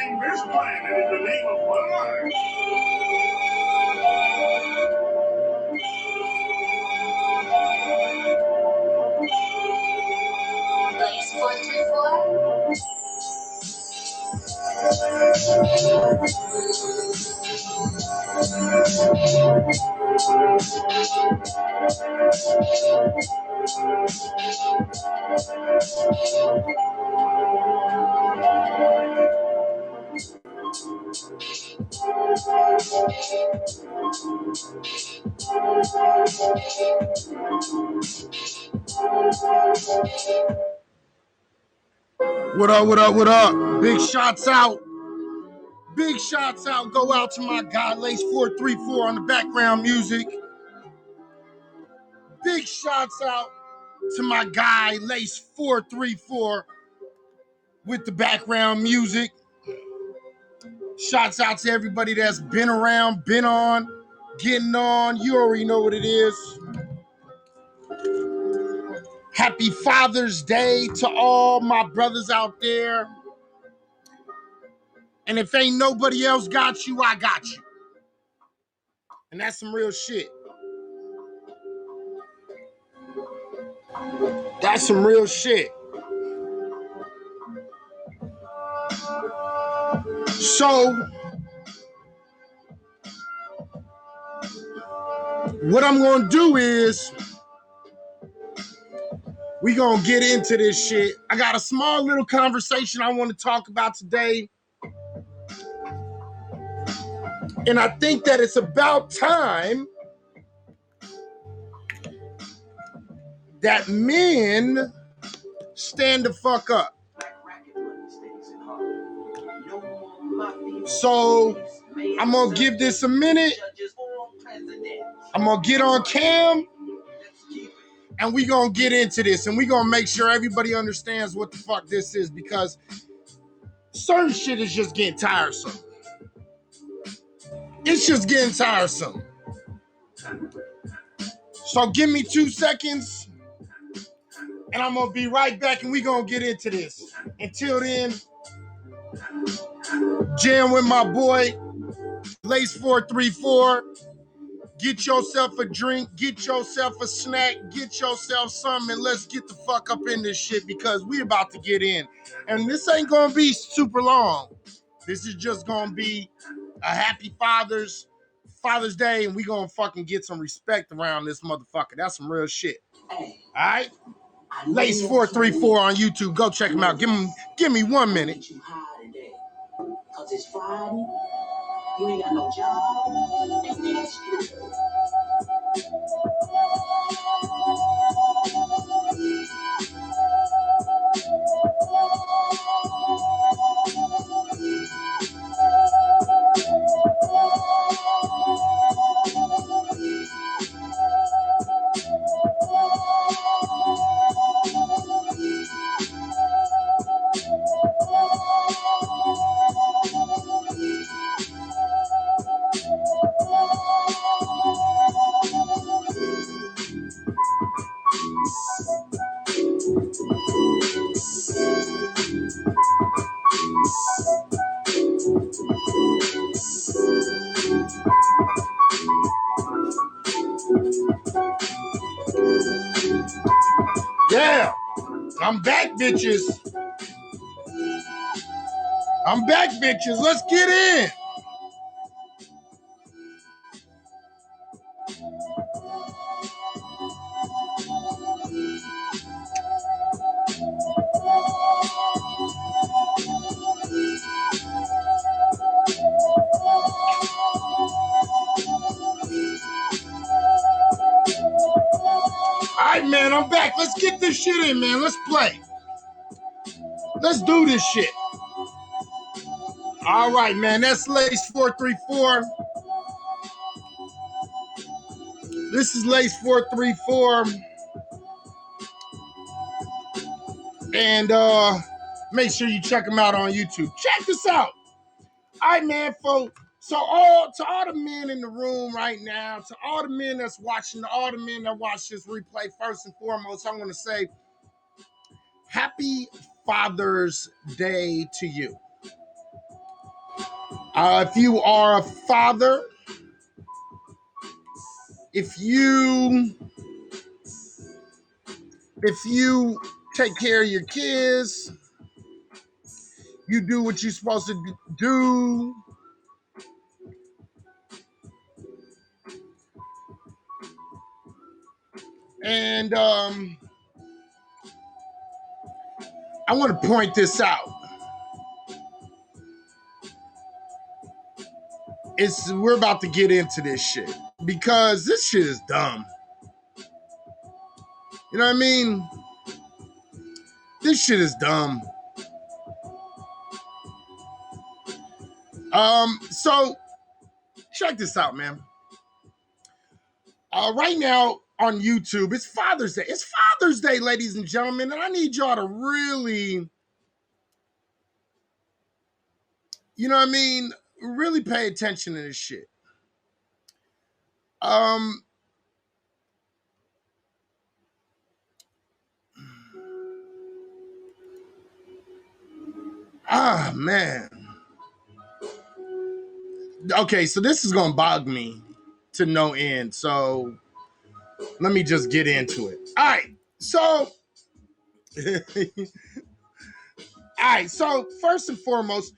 explain this planet in the name of Mars. Blaze 434. What up, what up, what up? Big shots out. Big shots out. Go out to my guy, Lace 434 on the background music. Big shots out to my guy, Lace 434 with the background music. Shouts out to everybody that's been around, been on, getting on. You already know what it is. Happy Father's Day to all my brothers out there. And if ain't nobody else got you, I got you. And that's some real shit. That's some real shit. So, what I'm going to do is we going to get into this shit. I got a small little conversation I want to talk about today. And I think that it's about time that men stand the fuck up. So I'm going to give this a minute. I'm going to get on cam and we going to get into this and we going to make sure everybody understands what the fuck this is because certain shit is just getting tiresome. It's just getting tiresome. So give me 2 seconds and I'm going to be right back and we going to get into this. Until then, jam with my boy, Lace 434. Get yourself a drink, get yourself a snack, get yourself something, and let's get the fuck up in this shit because we about to get in. And this ain't going to be super long. This is just going to be a happy Father's Day, and we going to fucking get some respect around this motherfucker. That's some real shit. All right? Lace 434 on YouTube. Go check him out. Give me 1 minute. Because it's Friday. You ain't got no job. Yeah, I'm back, bitches. I'm back, bitches. Let's get in. All right, man, I'm back. Let's get this shit in, man. Let's play. Let's do this shit. All right, man. That's Lace 434. This is Lace 434. And make sure you check him out on YouTube. Check this out. All right, man, folks. So to all the men in the room right now, to all the men that's watching, to all the men that watch this replay, first and foremost, I'm going to say Happy Father's Day to you. If you are a father, if you take care of your kids, you do what you're supposed to do. And I want to point this out. We're about to get into this shit because this shit is dumb. You know what I mean? This shit is dumb. So check this out, man. Right now on YouTube, it's Father's Day. It's Father's Day, ladies and gentlemen, and I need y'all to really, you know what I mean, really pay attention to this shit. Man. Okay, so this is gonna bog me to no end. So let me just get into it. All right, so first and foremost,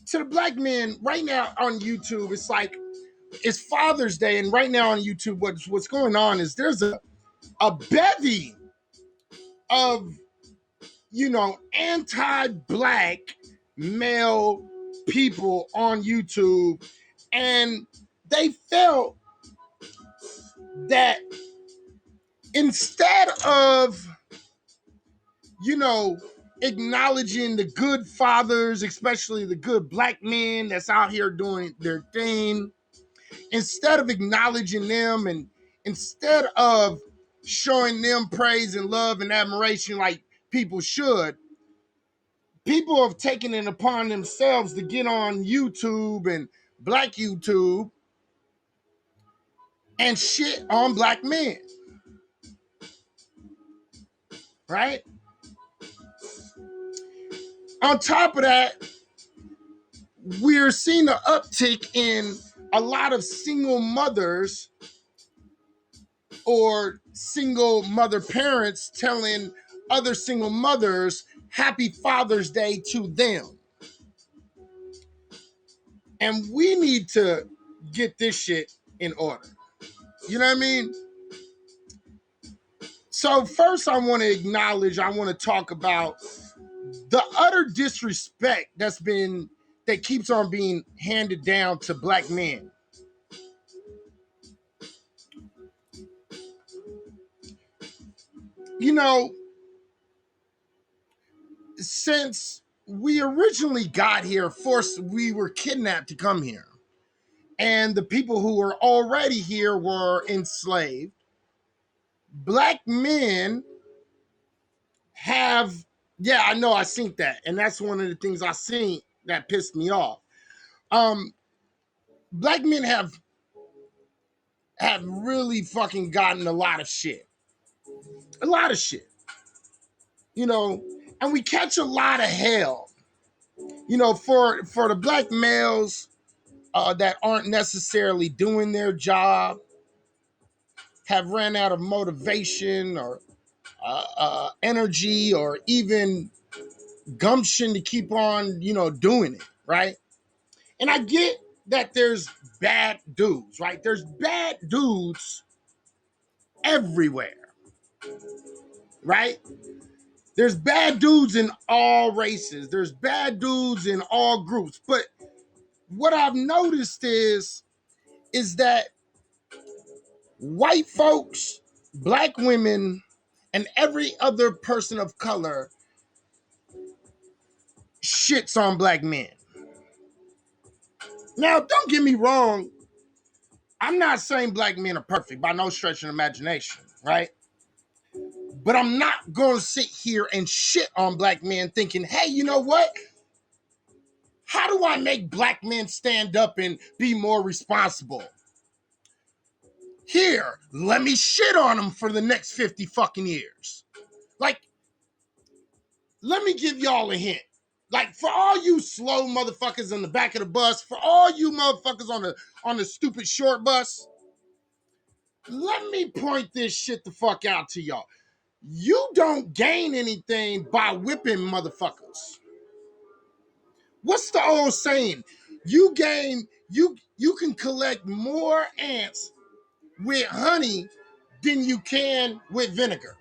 to the black men right now on YouTube, it's like it's Father's Day, and right now on YouTube, what's going on is there's a bevy of, you know, anti-black male people on YouTube, and they felt that instead of, you know, acknowledging the good fathers, especially the good black men that's out here doing their thing, instead of acknowledging them and instead of showing them praise and love and admiration like people should, people have taken it upon themselves to get on YouTube and black YouTube and shit on black men. Right? On top of that, we're seeing an uptick in a lot of single mothers or single mother parents telling other single mothers Happy Father's Day to them. And we need to get this shit in order. You know what I mean? So first I want to talk about the utter disrespect that keeps on being handed down to black men. You know, since we originally got here, we were kidnapped to come here. And the people who were already here were enslaved. Black men have, yeah, I know, I seen that. And that's one of the things I seen that pissed me off. Black men have really fucking gotten a lot of shit. A lot of shit. You know, and we catch a lot of hell. You know, for the black males that aren't necessarily doing their job, have ran out of motivation or energy or even gumption to keep on, you know, doing it, right? And I get that there's bad dudes, right? There's bad dudes everywhere, right? There's bad dudes in all races. There's bad dudes in all groups. But what I've noticed is that white folks, black women, and every other person of color shits on black men. Now, don't get me wrong. I'm not saying black men are perfect by no stretch of imagination, right? But I'm not going to sit here and shit on black men thinking, hey, you know what? How do I make black men stand up and be more responsible? Here, let me shit on them for the next 50 fucking years. Like, let me give y'all a hint. Like, for all you slow motherfuckers in the back of the bus, for all you motherfuckers on the stupid short bus, let me point this shit the fuck out to y'all. You don't gain anything by whipping motherfuckers. What's the old saying? You can collect more ants with honey than you can with vinegar.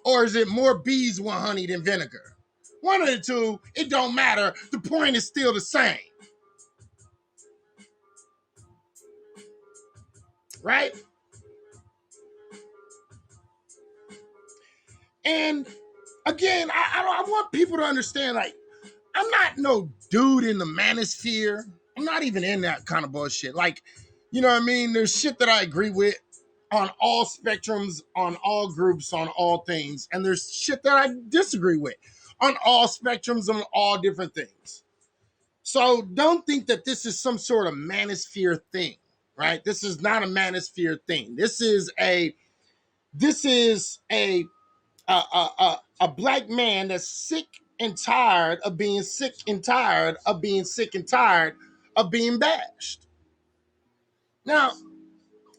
Or is it more bees with honey than vinegar? One of the two, it don't matter. The point is still the same. Right? And again, I want people to understand, like, I'm not no dude in the manosphere. I'm not even in that kind of bullshit. Like, you know what I mean? There's shit that I agree with on all spectrums, on all groups, on all things. And there's shit that I disagree with on all spectrums, on all different things. So don't think that this is some sort of manosphere thing, right? This is not a manosphere thing. This is a black man that's sick and tired of being sick and tired of being sick and tired of being bashed. Now,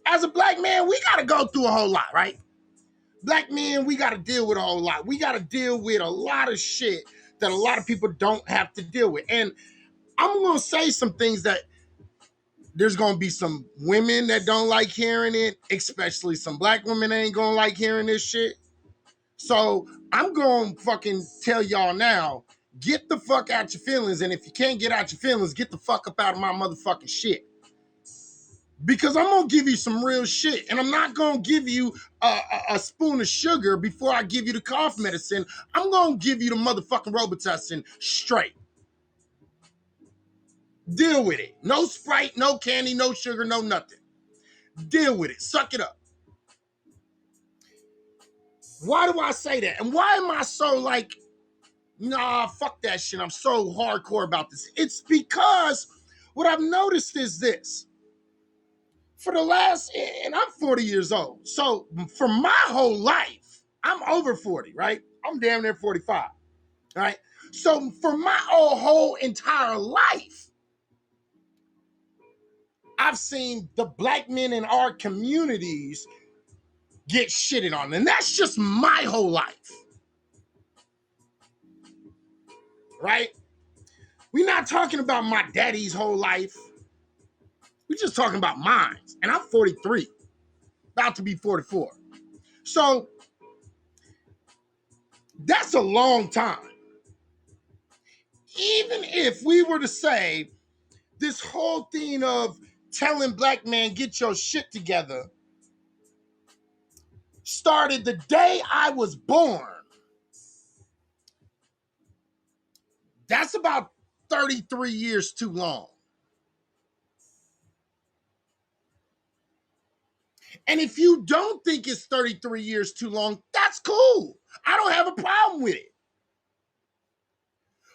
as a black man, we got to go through a whole lot, right? Black men, we got to deal with a whole lot. We got to deal with a lot of shit that a lot of people don't have to deal with. And I'm going to say some things that there's going to be some women that don't like hearing it, especially some black women ain't going to like hearing this shit. So I'm going to fucking tell y'all now, get the fuck out your feelings. And if you can't get out your feelings, get the fuck up out of my motherfucking shit. Because I'm going to give you some real shit. And I'm not going to give you a spoon of sugar before I give you the cough medicine. I'm going to give you the motherfucking Robitussin straight. Deal with it. No Sprite, no candy, no sugar, no nothing. Deal with it. Suck it up. Why do I say that? And why am I so like, nah, fuck that shit. I'm so hardcore about this. It's because what I've noticed is this. For the last, and I'm 40 years old. So for my whole life, I'm over 40, right? I'm damn near 45, right? So for my whole entire life, I've seen the black men in our communities get shitted on. And that's just my whole life, right? We're not talking about my daddy's whole life. We're just talking about mine. And I'm 43, about to be 44. So that's a long time. Even if we were to say this whole thing of telling black men, get your shit together, started the day I was born, that's about 33 years too long. And if you don't think it's 33 years too long, that's cool. I don't have a problem with it.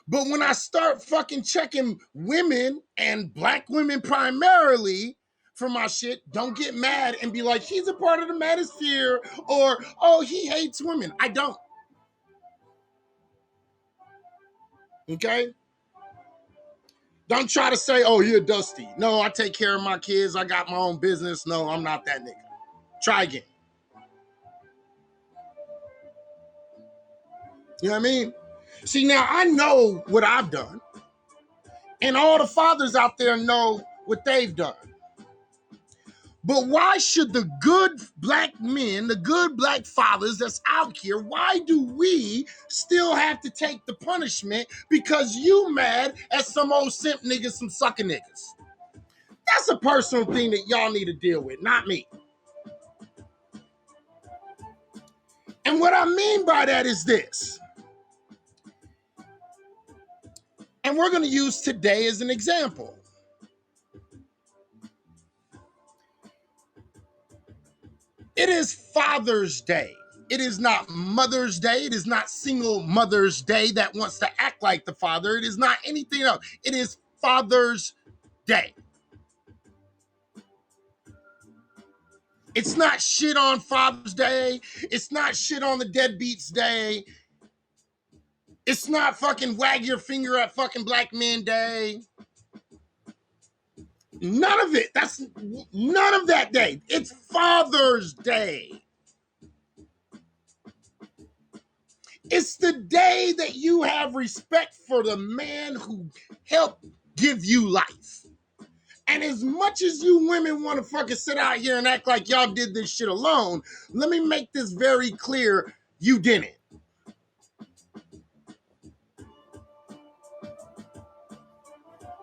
But when I start fucking checking women and black women primarily for my shit, don't get mad and be like, he's a part of the manosphere, or, oh, he hates women. I don't. Okay? Don't try to say, oh, you're Dusty. No, I take care of my kids. I got my own business. No, I'm not that nigga. Try again. You know what I mean? See, now I know what I've done. And all the fathers out there know what they've done. But why should the good black men, the good black fathers that's out here, why do we still have to take the punishment because you mad at some old simp niggas, some sucker niggas? That's a personal thing that y'all need to deal with, not me. And what I mean by that is this. And we're going to use today as an example. It is Father's Day. It is not Mother's Day. It is not single Mother's Day that wants to act like the father. It is not anything else. It is Father's Day. It's not shit on Father's Day. It's not shit on the Deadbeats Day. It's not fucking wag your finger at fucking Black Men Day. None of it. That's none of that day. It's Father's Day. It's the day that you have respect for the man who helped give you life. And as much as you women want to fucking sit out here and act like y'all did this shit alone, let me make this very clear. You didn't.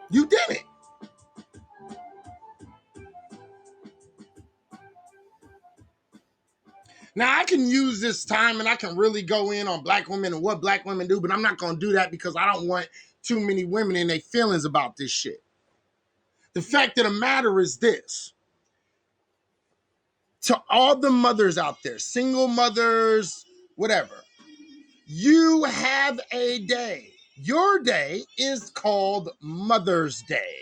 You didn't. Now, I can use this time and I can really go in on Black women and what Black women do, but I'm not going to do that because I don't want too many women in their feelings about this shit. The fact of the matter is this. To all the mothers out there, single mothers, whatever, you have a day. Your day is called Mother's Day.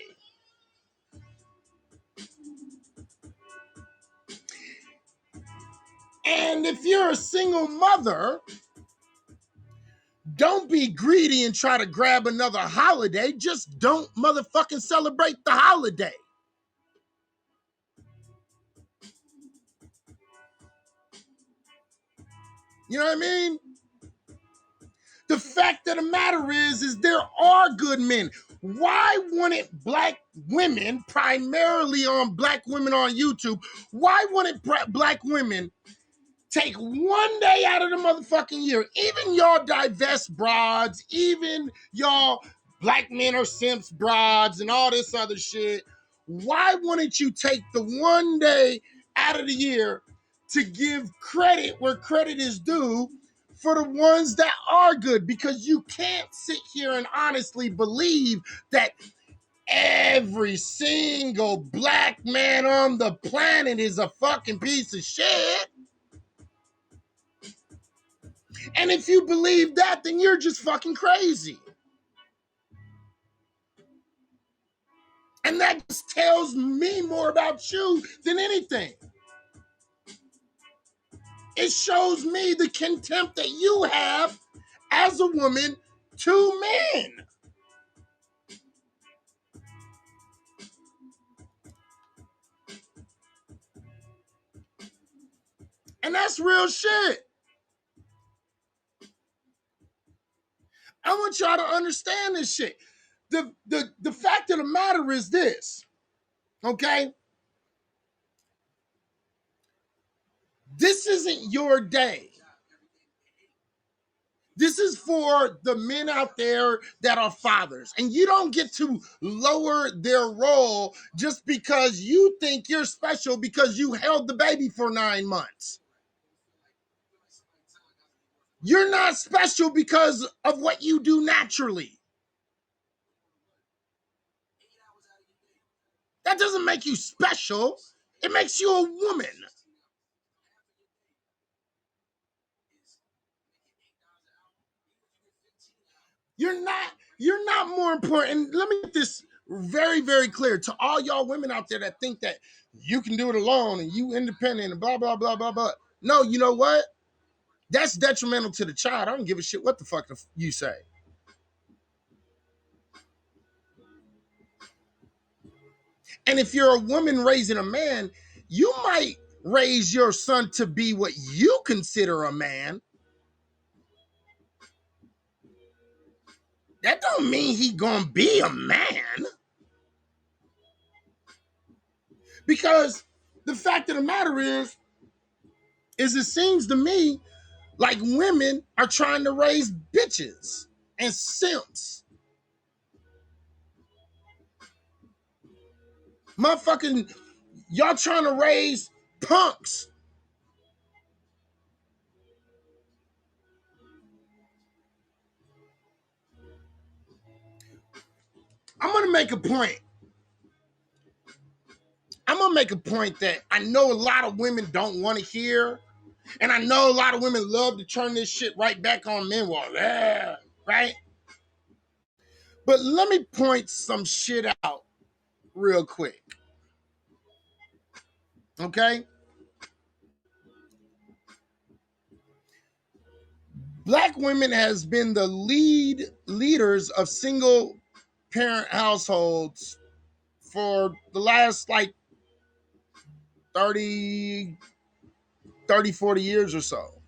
And if you're a single mother, don't be greedy and try to grab another holiday. Just don't motherfucking celebrate the holiday. You know what I mean? The fact of the matter is there are good men. Why wouldn't Black women, primarily on Black women on YouTube, why wouldn't Black women take one day out of the motherfucking year? Even y'all divest broads, even y'all Black men are simps broads and all this other shit. Why wouldn't you take the one day out of the year to give credit where credit is due for the ones that are good? Because you can't sit here and honestly believe that every single Black man on the planet is a fucking piece of shit. And if you believe that, then you're just fucking crazy. And that just tells me more about you than anything. It shows me the contempt that you have as a woman to men. And that's real shit. I want y'all to understand this shit. The fact of the matter is this, okay? This isn't your day. This is for the men out there that are fathers. And you don't get to lower their role just because you think you're special because you held the baby for 9 months. You're not special because of what you do naturally. That doesn't make you special. It makes you a woman. You're not more important. Let me get this very, very clear to all y'all women out there that think that you can do it alone and you independent and blah, blah, blah, blah, blah. No, you know what? That's detrimental to the child. I don't give a shit what the fuck you say. And if you're a woman raising a man, you might raise your son to be what you consider a man. That don't mean he gonna be a man. Because the fact of the matter is it seems to me like women are trying to raise bitches and simps. Motherfucking, y'all trying to raise punks. I'm gonna make a point. I'm gonna make a point that I know a lot of women don't want to hear, and I know a lot of women love to turn this shit right back on men. Well, yeah, right? But let me point some shit out real quick. Okay? Black women has been the leaders of single parent households for the last like 30, 40 years or so.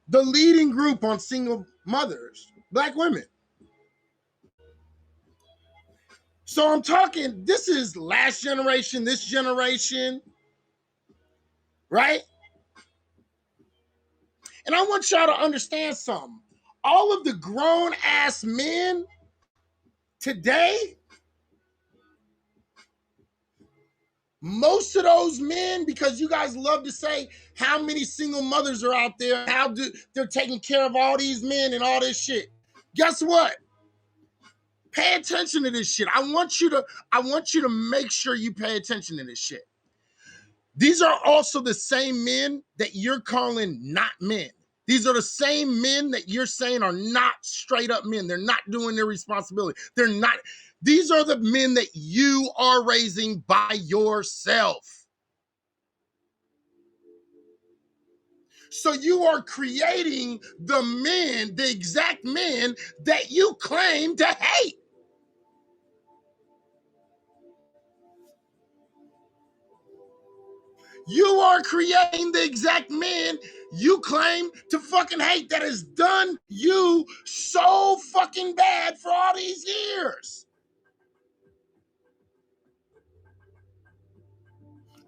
The leading group on single mothers, Black women. So I'm talking, this is last generation, this generation, right? And I want y'all to understand something. All of the grown ass men today, most of those men, because you guys love to say how many single mothers are out there, how they're taking care of all these men and all this shit. Guess what? Pay attention to this shit. I want you to make sure you pay attention to this shit. These are also the same men that you're calling not men. These are the same men that you're saying are not straight up men. They're not doing their responsibility. They're not. These are the men that you are raising by yourself. So you are creating the men, the exact men that you claim to hate. You are creating the exact men you claim to fucking hate that has done you so fucking bad for all these years.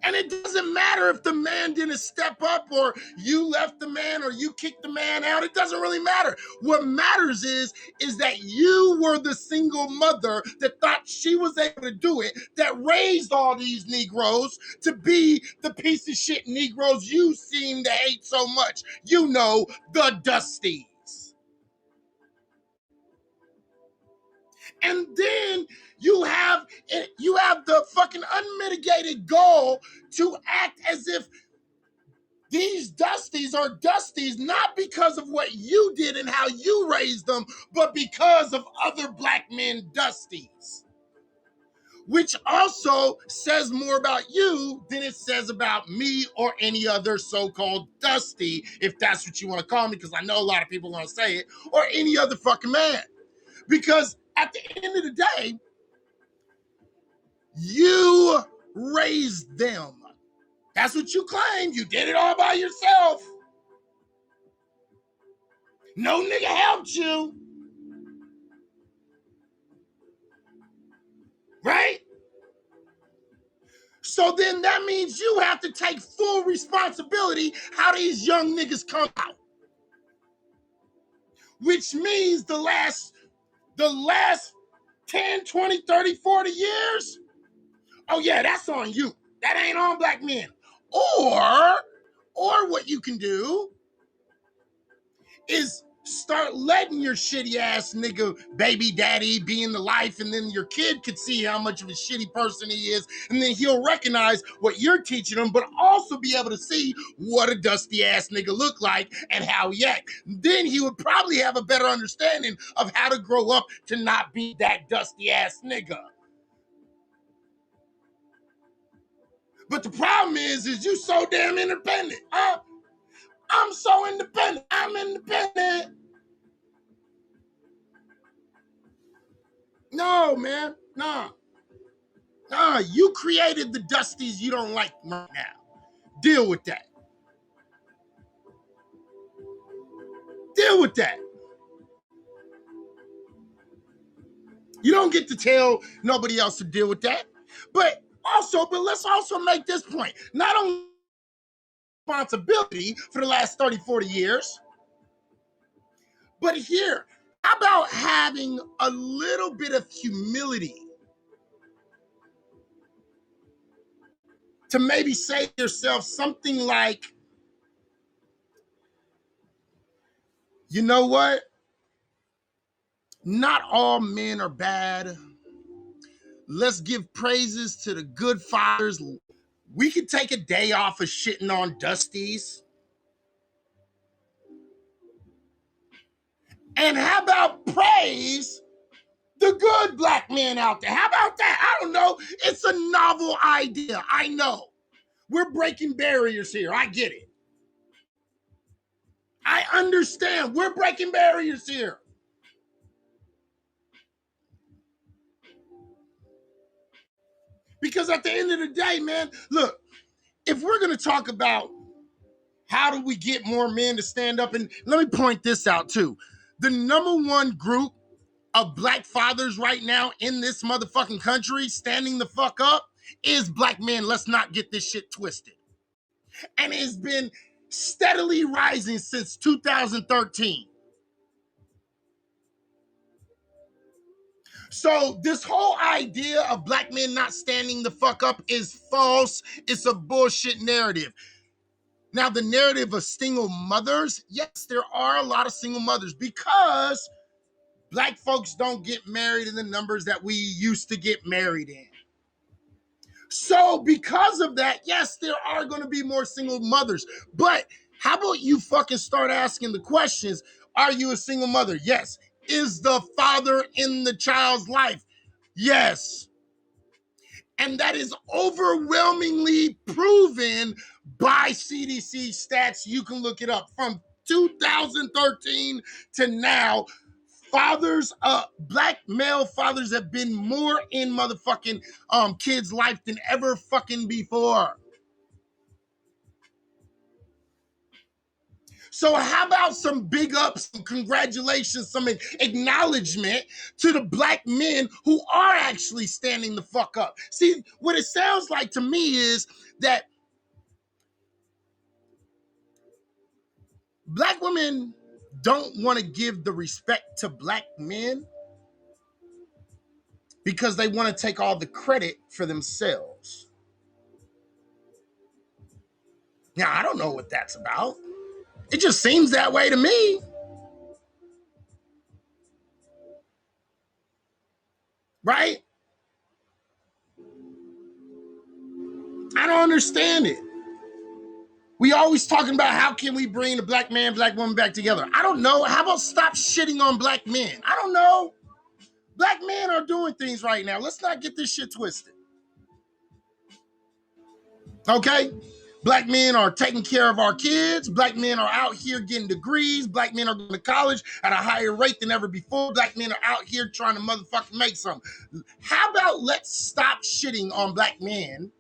And it doesn't matter if the man didn't step up or you left the man or you kicked the man out. It doesn't really matter. What matters is that you were the single mother that thought she was able to do it, that raised all these Negroes to be the piece of shit Negroes you seem to hate so much. You know, the Dusties. And then you have the fucking unmitigated goal to act as if these Dusties are Dusties not because of what you did and how you raised them, but because of other Black men Dusties. Which also says more about you than it says about me or any other so-called Dusty, if that's what you want to call me, because I know a lot of people are going to say it, or any other fucking man. Because at the end of the day, you raised them. That's what you claim. You did it all by yourself. No nigga helped you. Right? So then that means you have to take full responsibility how these young niggas come out. Which means the last 10, 20, 30, 40 years, oh yeah, that's on you. That ain't on Black men. Or what you can do is start letting your shitty ass nigga baby daddy be in the life, and then your kid could see how much of a shitty person he is, and then he'll recognize what you're teaching him, but also be able to see what a dusty ass nigga look like and how he act. Then he would probably have a better understanding of how to grow up to not be that dusty ass nigga. But the problem is you so damn independent. I'm so independent. I'm independent. No, man. Nah, you created the Dusties you don't like right now. Deal with that. Deal with that. You don't get to tell nobody else to deal with that. But let's also make this point. Not only responsibility for the last 30, 40 years, but here, how about having a little bit of humility to maybe say to yourself something like, you know what? Not all men are bad. Let's give praises to the good fathers. We could take a day off of shitting on Dusties. And how about praise the good Black men out there? How about that? I don't know. It's a novel idea. I know. We're breaking barriers here. I get it. I understand. We're breaking barriers here. Because at the end of the day, man, look, if we're going to talk about how do we get more men to stand up, and let me point this out too. The number one group of black fathers right now in this motherfucking country standing the fuck up is black men. Let's not get this shit twisted. And it's been steadily rising since 2013. So this whole idea of black men not standing the fuck up is false. It's a bullshit narrative. Now, the narrative of single mothers, yes, there are a lot of single mothers because black folks don't get married in the numbers that we used to get married in. So because of that, yes, there are going to be more single mothers. But how about you fucking start asking the questions? Are you a single mother? Yes. Is the father in the child's life? Yes. And that is overwhelmingly proven by CDC stats. You can look it up. From 2013 to now, fathers, black male fathers have been more in motherfucking kids' life than ever fucking before. So how about some big ups, some congratulations, some acknowledgement to the black men who are actually standing the fuck up? See, what it sounds like to me is that black women don't want to give the respect to black men because they want to take all the credit for themselves. Now, I don't know what that's about. It just seems that way to me. Right? I don't understand it. We always talking about how can we bring the black man, black woman back together. I don't know. How about stop shitting on black men? I don't know. Black men are doing things right now. Let's not get this shit twisted. Okay? Black men are taking care of our kids. Black men are out here getting degrees. Black men are going to college at a higher rate than ever before. Black men are out here trying to motherfucking make something. How about let's stop shitting on black men?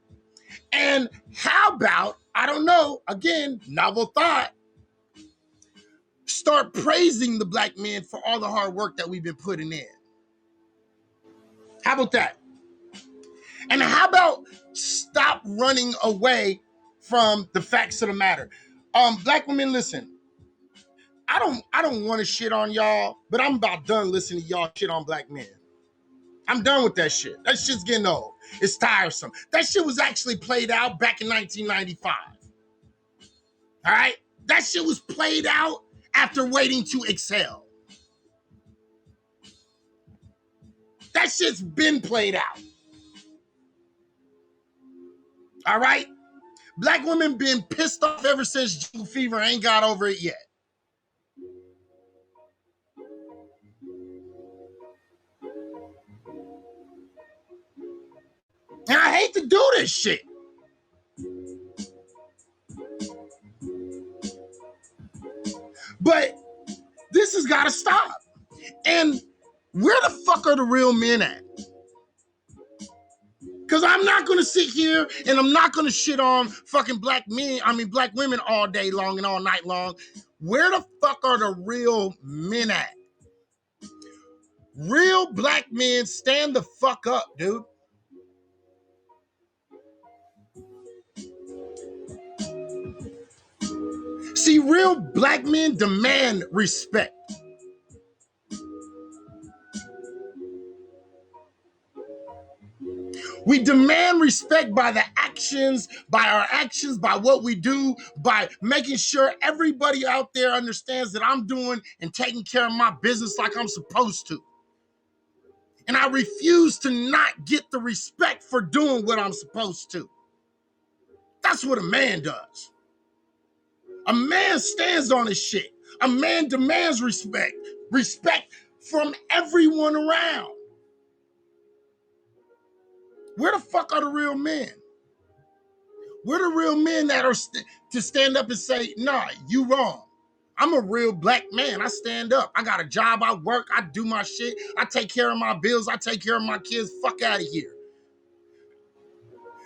And how about, I don't know, again, novel thought, start praising the black men for all the hard work that we've been putting in. How about that? And how about stop running away from the facts of the matter? Black women, listen, I don't want to shit on y'all, but I'm about done listening to y'all shit on black men. I'm done with that shit. That shit's getting old. It's tiresome. That shit was actually played out back in 1995. All right? That shit was played out after Waiting to Exhale. That shit's been played out. All right? Black women been pissed off ever since Jungle Fever, ain't got over it yet. And I hate to do this shit. But this has got to stop. And where the fuck are the real men at? Because I'm not going to sit here and I'm not going to shit on fucking black women all day long and all night long. Where the fuck are the real men at? Real black men, stand the fuck up, dude. See, real black men demand respect. We demand respect by the actions, by our actions, by what we do, by making sure everybody out there understands that I'm doing and taking care of my business like I'm supposed to. And I refuse to not get the respect for doing what I'm supposed to. That's what a man does. A man stands on his shit. A man demands respect. Respect from everyone around. Where the fuck are the real men? Where the real men that are to stand up and say, nah, you wrong. I'm a real black man. I stand up. I got a job. I work. I do my shit. I take care of my bills. I take care of my kids. Fuck out of here.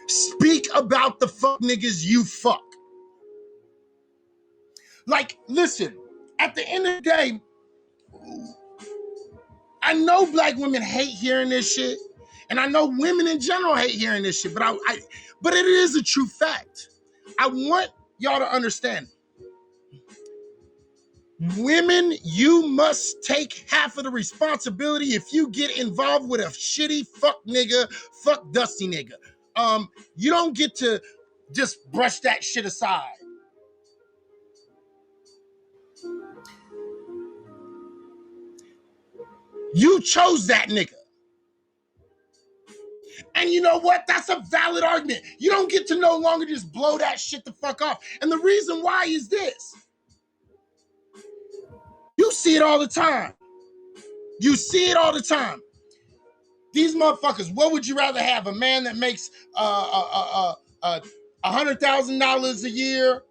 Speak about the fuck niggas you fuck. Like, listen, at the end of the day, I know black women hate hearing this shit, and I know women in general hate hearing this shit, but but it is a true fact. I want y'all to understand. Women, you must take half of the responsibility if you get involved with a shitty fuck nigga, fuck dusty nigga. You don't get to just brush that shit aside. You chose that nigga. And you know what? That's a valid argument. You don't get to no longer just blow that shit the fuck off. And the reason why is this. You see it all the time. You see it all the time. These motherfuckers, what would you rather have? A man that makes $100,000 a year,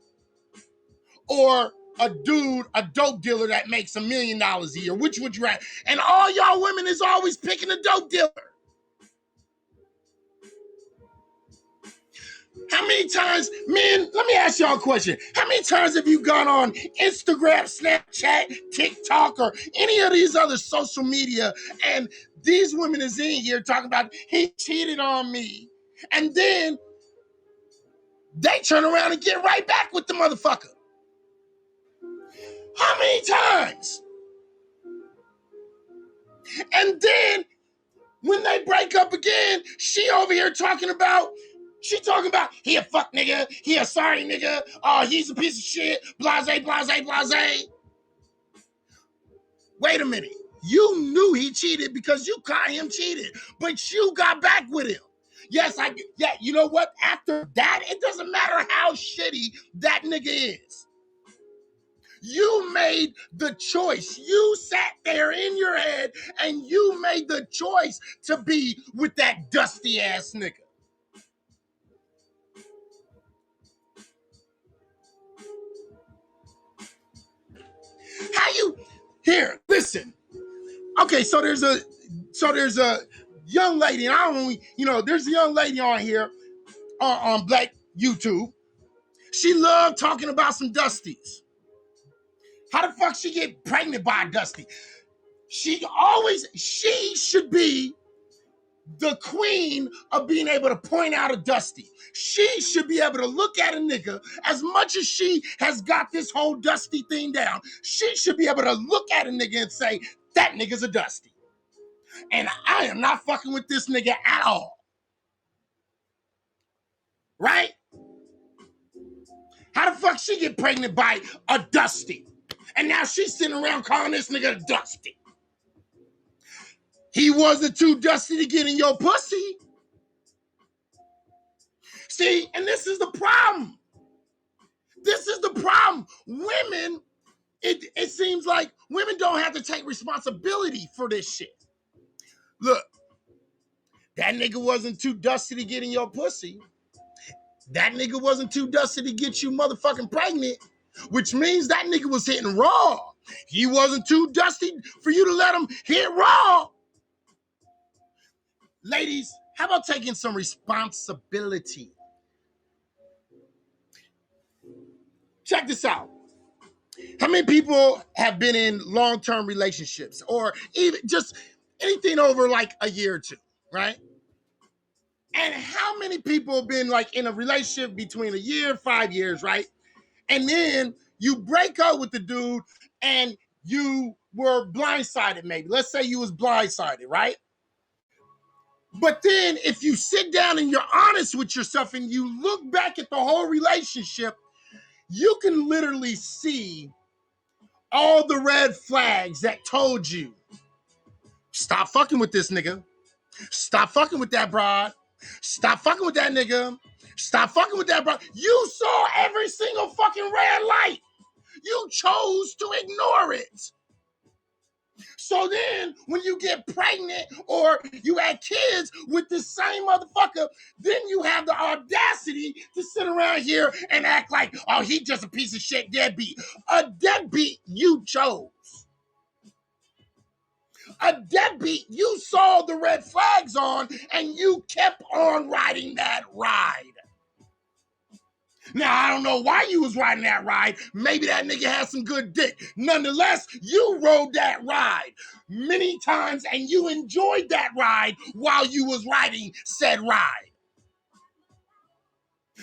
or a dude, a dope dealer that makes $1 million a year? Which would you rather? And all y'all women is always picking a dope dealer. How many times, men, let me ask y'all a question. How many times have you gone on Instagram, Snapchat, TikTok, or any of these other social media, and these women is in here talking about, he cheated on me, and then they turn around and get right back with the motherfucker? How many times? And then when they break up again, she over here talking about, he a fuck nigga, he a sorry nigga, oh, he's a piece of shit, blase, blase, blase. Wait a minute. You knew he cheated because you caught him cheating, but you got back with him. Yes, you know what? After that, it doesn't matter how shitty that nigga is. You made the choice. You sat there in your head and you made the choice to be with that dusty ass nigga. Here, listen. Okay, so there's a young lady, and there's a young lady on here on Black YouTube. She loved talking about some Dusties. How the fuck she get pregnant by a Dusty? She should be the queen of being able to point out a Dusty. She should be able to look at a nigga, as much as she has got this whole Dusty thing down, she should be able to look at a nigga and say, that nigga's a Dusty. And I am not fucking with this nigga at all. Right? How the fuck she get pregnant by a Dusty? And now she's sitting around calling this nigga a Dusty. He wasn't too dusty to get in your pussy. See, and this is the problem. This is the problem. Women, it seems like women don't have to take responsibility for this shit. Look, that nigga wasn't too dusty to get in your pussy. That nigga wasn't too dusty to get you motherfucking pregnant, which means that nigga was hitting raw. He wasn't too dusty for you to let him hit raw. Ladies, how about taking some responsibility? Check this out. How many people have been in long-term relationships, or even just anything over like a year or two, right? And how many people have been like in a relationship between a year and 5 years, right? And then you break up with the dude and you were blindsided, maybe. Let's say you was blindsided, right? But then if you sit down and you're honest with yourself and you look back at the whole relationship, you can literally see all the red flags that told you, stop fucking with this nigga. Stop fucking with that broad. Stop fucking with that nigga. Stop fucking with that broad. You saw every single fucking red light. You chose to ignore it. So then when you get pregnant or you had kids with the same motherfucker, then you have the audacity to sit around here and act like, oh, he just a piece of shit deadbeat. A deadbeat you chose. A deadbeat you saw the red flags on and you kept on riding that ride. Now, I don't know why you was riding that ride. Maybe that nigga had some good dick. Nonetheless, you rode that ride many times and you enjoyed that ride while you was riding said ride.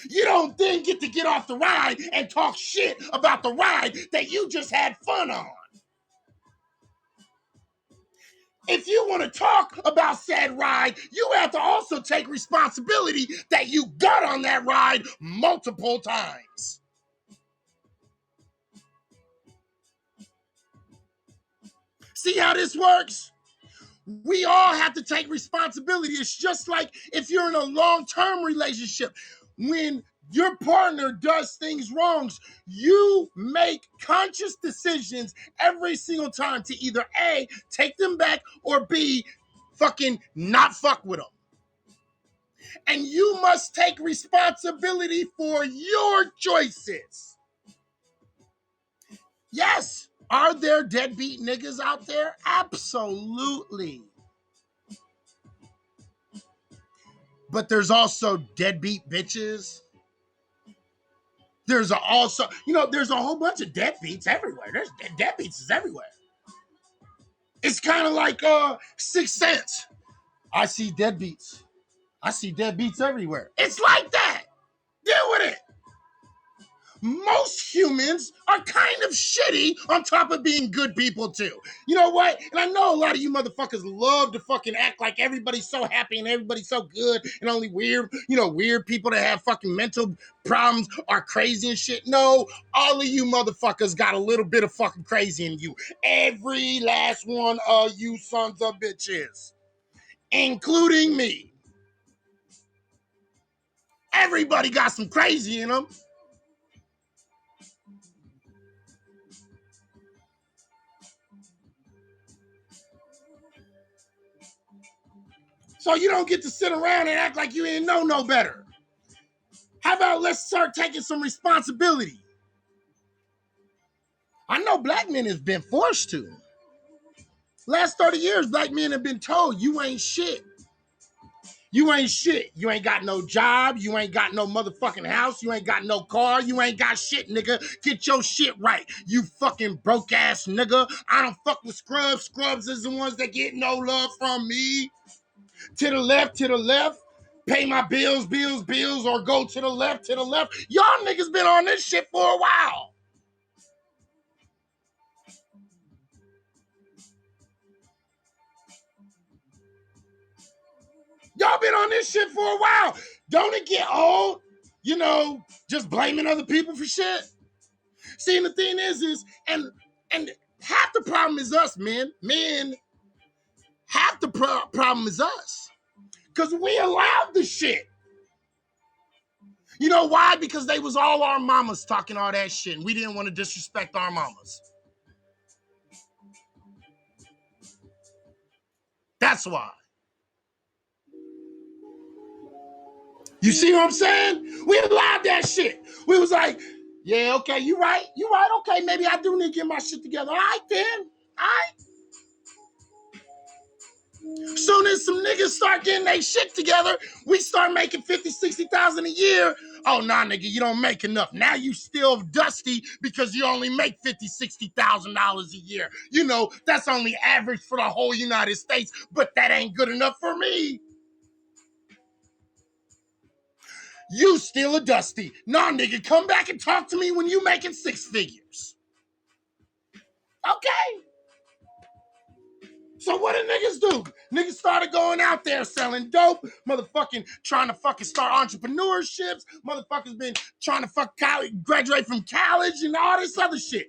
You don't then get to get off the ride and talk shit about the ride that you just had fun on. If you want to talk about said ride, you have to also take responsibility that you got on that ride multiple times. See how this works? We all have to take responsibility. It's just like if you're in a long-term relationship. When your partner does things wrong, you make conscious decisions every single time to either A, take them back, or B, fucking not fuck with them. And you must take responsibility for your choices. Yes, are there deadbeat niggas out there? Absolutely. But there's also deadbeat bitches. There's also, there's a whole bunch of deadbeats everywhere. There's deadbeats is everywhere. It's kind of like Sixth Sense. I see deadbeats. I see deadbeats everywhere. It's like that. Deal with it. Most humans are kind of shitty on top of being good people too. You know what? And I know a lot of you motherfuckers love to fucking act like everybody's so happy and everybody's so good and only weird people that have fucking mental problems are crazy and shit. No, all of you motherfuckers got a little bit of fucking crazy in you. Every last one of you sons of bitches, including me. Everybody got some crazy in them. So you don't get to sit around and act like you ain't know no better. How about let's start taking some responsibility? I know black men have been forced to. Last 30 years, black men have been told, you ain't shit. You ain't shit. You ain't got no job. You ain't got no motherfucking house. You ain't got no car. You ain't got shit, nigga. Get your shit right. You fucking broke ass nigga. I don't fuck with scrubs. Scrubs is the ones that get no love from me. To the left. Pay my bills, or go to the left. Y'all niggas been on this shit for a while. Y'all been on this shit for a while. Don't it get old, just blaming other people for shit? See, and the thing is, and half the problem is us, men. Men, half the problem is us. Because we allowed the shit. You know why? Because they was all our mamas talking all that shit, and we didn't want to disrespect our mamas. That's why. You see what I'm saying? We allowed that shit. We was like, yeah, okay, you right, okay, maybe I do need to get my shit together. All right, then. All right. Soon as some niggas start getting their shit together, we start making $50,000, $60,000 a year. Oh, nah, nigga, you don't make enough. Now you still dusty because you only make $50,000, $60,000 a year. That's only average for the whole United States, but that ain't good enough for me. You still a dusty. Nah, nigga, come back and talk to me when you making six figures. Okay. So what did niggas do? Niggas started going out there selling dope, motherfucking trying to fucking start entrepreneurships, motherfuckers been trying to graduate from college and all this other shit.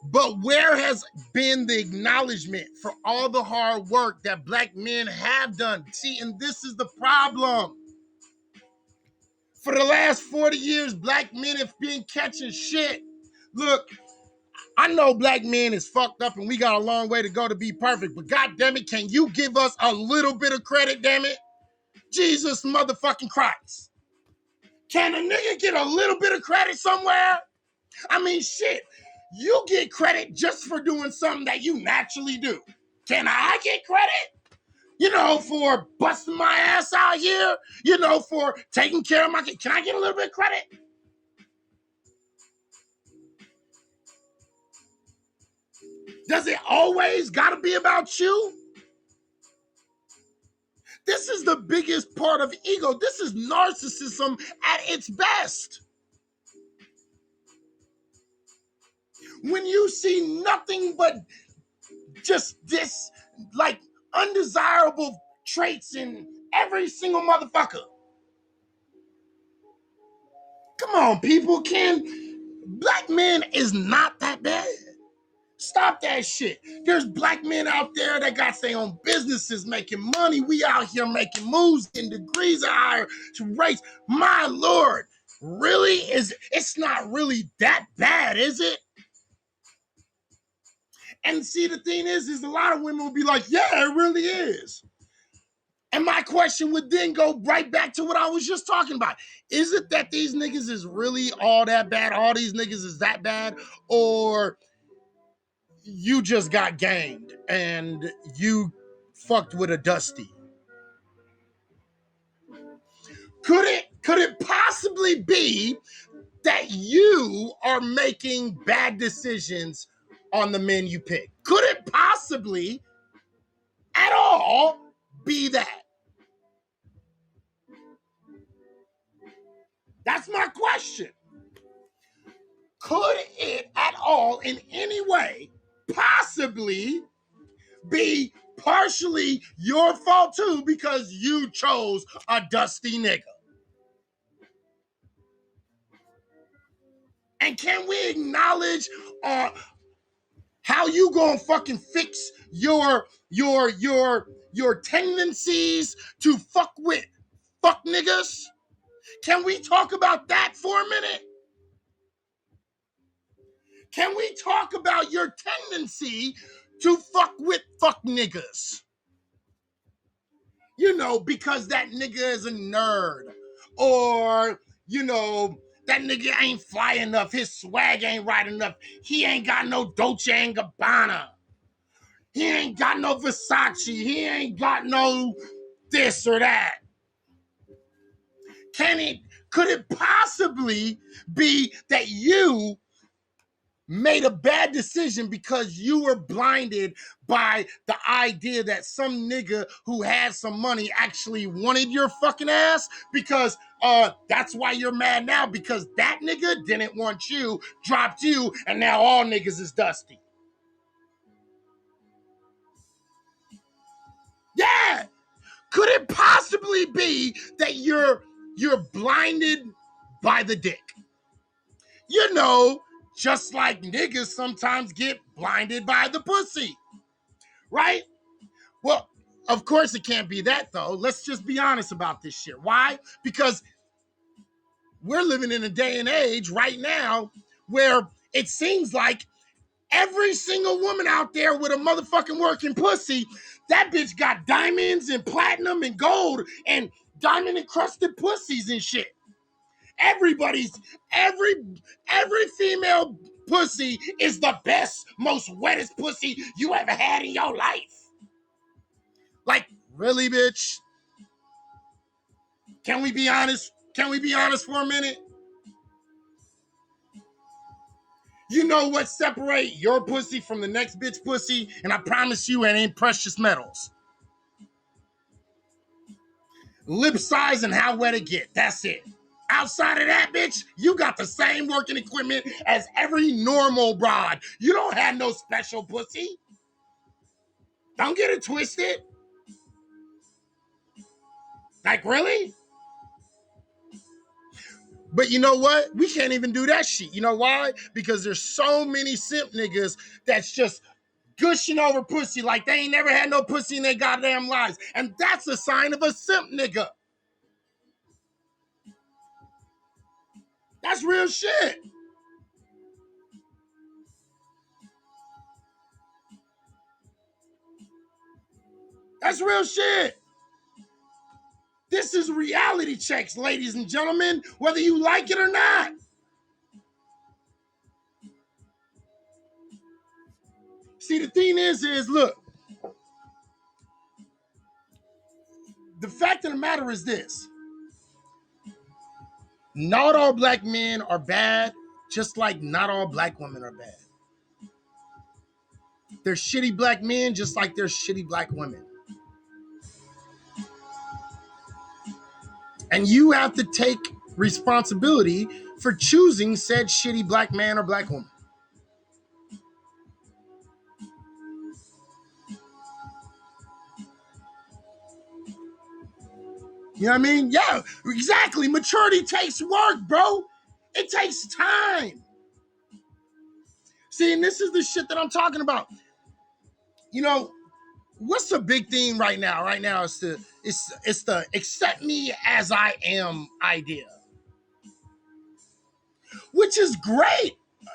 But where has been the acknowledgement for all the hard work that black men have done? See, and this is the problem. For the last 40 years, black men have been catching shit. Look, I know black men is fucked up and we got a long way to go to be perfect, but God damn it, can you give us a little bit of credit, damn it? Jesus motherfucking Christ. Can a nigga get a little bit of credit somewhere? I mean, shit, you get credit just for doing something that you naturally do. Can I get credit? You know, for busting my ass out here, you know, for taking care of my kid. Can I get a little bit of credit? Does it always gotta be about you? This is the biggest part of ego. This is narcissism at its best. When you see nothing but just this, like, undesirable traits in every single motherfucker. Come on, people, black men is not that bad. Stop that shit. There's black men out there that got their own businesses making money. We out here making moves in degrees of higher rates. My Lord, really? It's not really that bad, is it? And see, the thing is a lot of women will be like, yeah, it really is. And my question would then go right back to what I was just talking about. Is it that these niggas is really all that bad? All these niggas is that bad? Or you just got gamed and you fucked with a Dusty? Could it possibly be that you are making bad decisions on the men you pick? Could it possibly at all be that? That's my question. Could it at all in any way possibly be partially your fault too because you chose a dusty nigga? And can we acknowledge how you gonna fucking fix your tendencies to fuck niggas? Can we talk about that for a minute? Can we talk about your tendency to fuck niggas? You know, because that nigga is a nerd. Or, you know, that nigga ain't fly enough. His swag ain't right enough. He ain't got no Dolce & Gabbana. He ain't got no Versace. He ain't got no this or that. Could it possibly be that you made a bad decision because you were blinded by the idea that some nigga who had some money actually wanted your fucking ass? Because that's why you're mad now, because that nigga didn't want you, dropped you, and now all niggas is dusty. Yeah. Could it possibly be that you're blinded by the dick? You know, just like niggas sometimes get blinded by the pussy, right? Well, of course it can't be that, though. Let's just be honest about this shit. Why? Because we're living in a day and age right now where it seems like every single woman out there with a motherfucking working pussy, that bitch got diamonds and platinum and gold and diamond encrusted pussies and shit. Every female pussy is the best, most wettest pussy you ever had in your life. Like, really, bitch? Can we be honest? Can we be honest for a minute? You know what separate your pussy from the next bitch pussy? And I promise you it ain't precious metals. Lip size and how wet it get. That's it. Outside of that, bitch, you got the same working equipment as every normal broad. You don't have no special pussy. Don't get it twisted. Like, really? But you know what? We can't even do that shit. You know why? Because there's so many simp niggas that's just gushing over pussy like they ain't never had no pussy in their goddamn lives. And that's a sign of a simp nigga. That's real shit. That's real shit. This is reality checks, ladies and gentlemen, whether you like it or not. See, the thing is look, the fact of the matter is this. Not all black men are bad, just like not all black women are bad. There's shitty black men just like there's shitty black women. And you have to take responsibility for choosing said shitty black man or black woman. You know what I mean? Yeah, exactly. Maturity takes work, bro. It takes time. See, and this is the shit that I'm talking about. You know, what's the big thing right now? Right now, it's the accept me as I am idea, which is great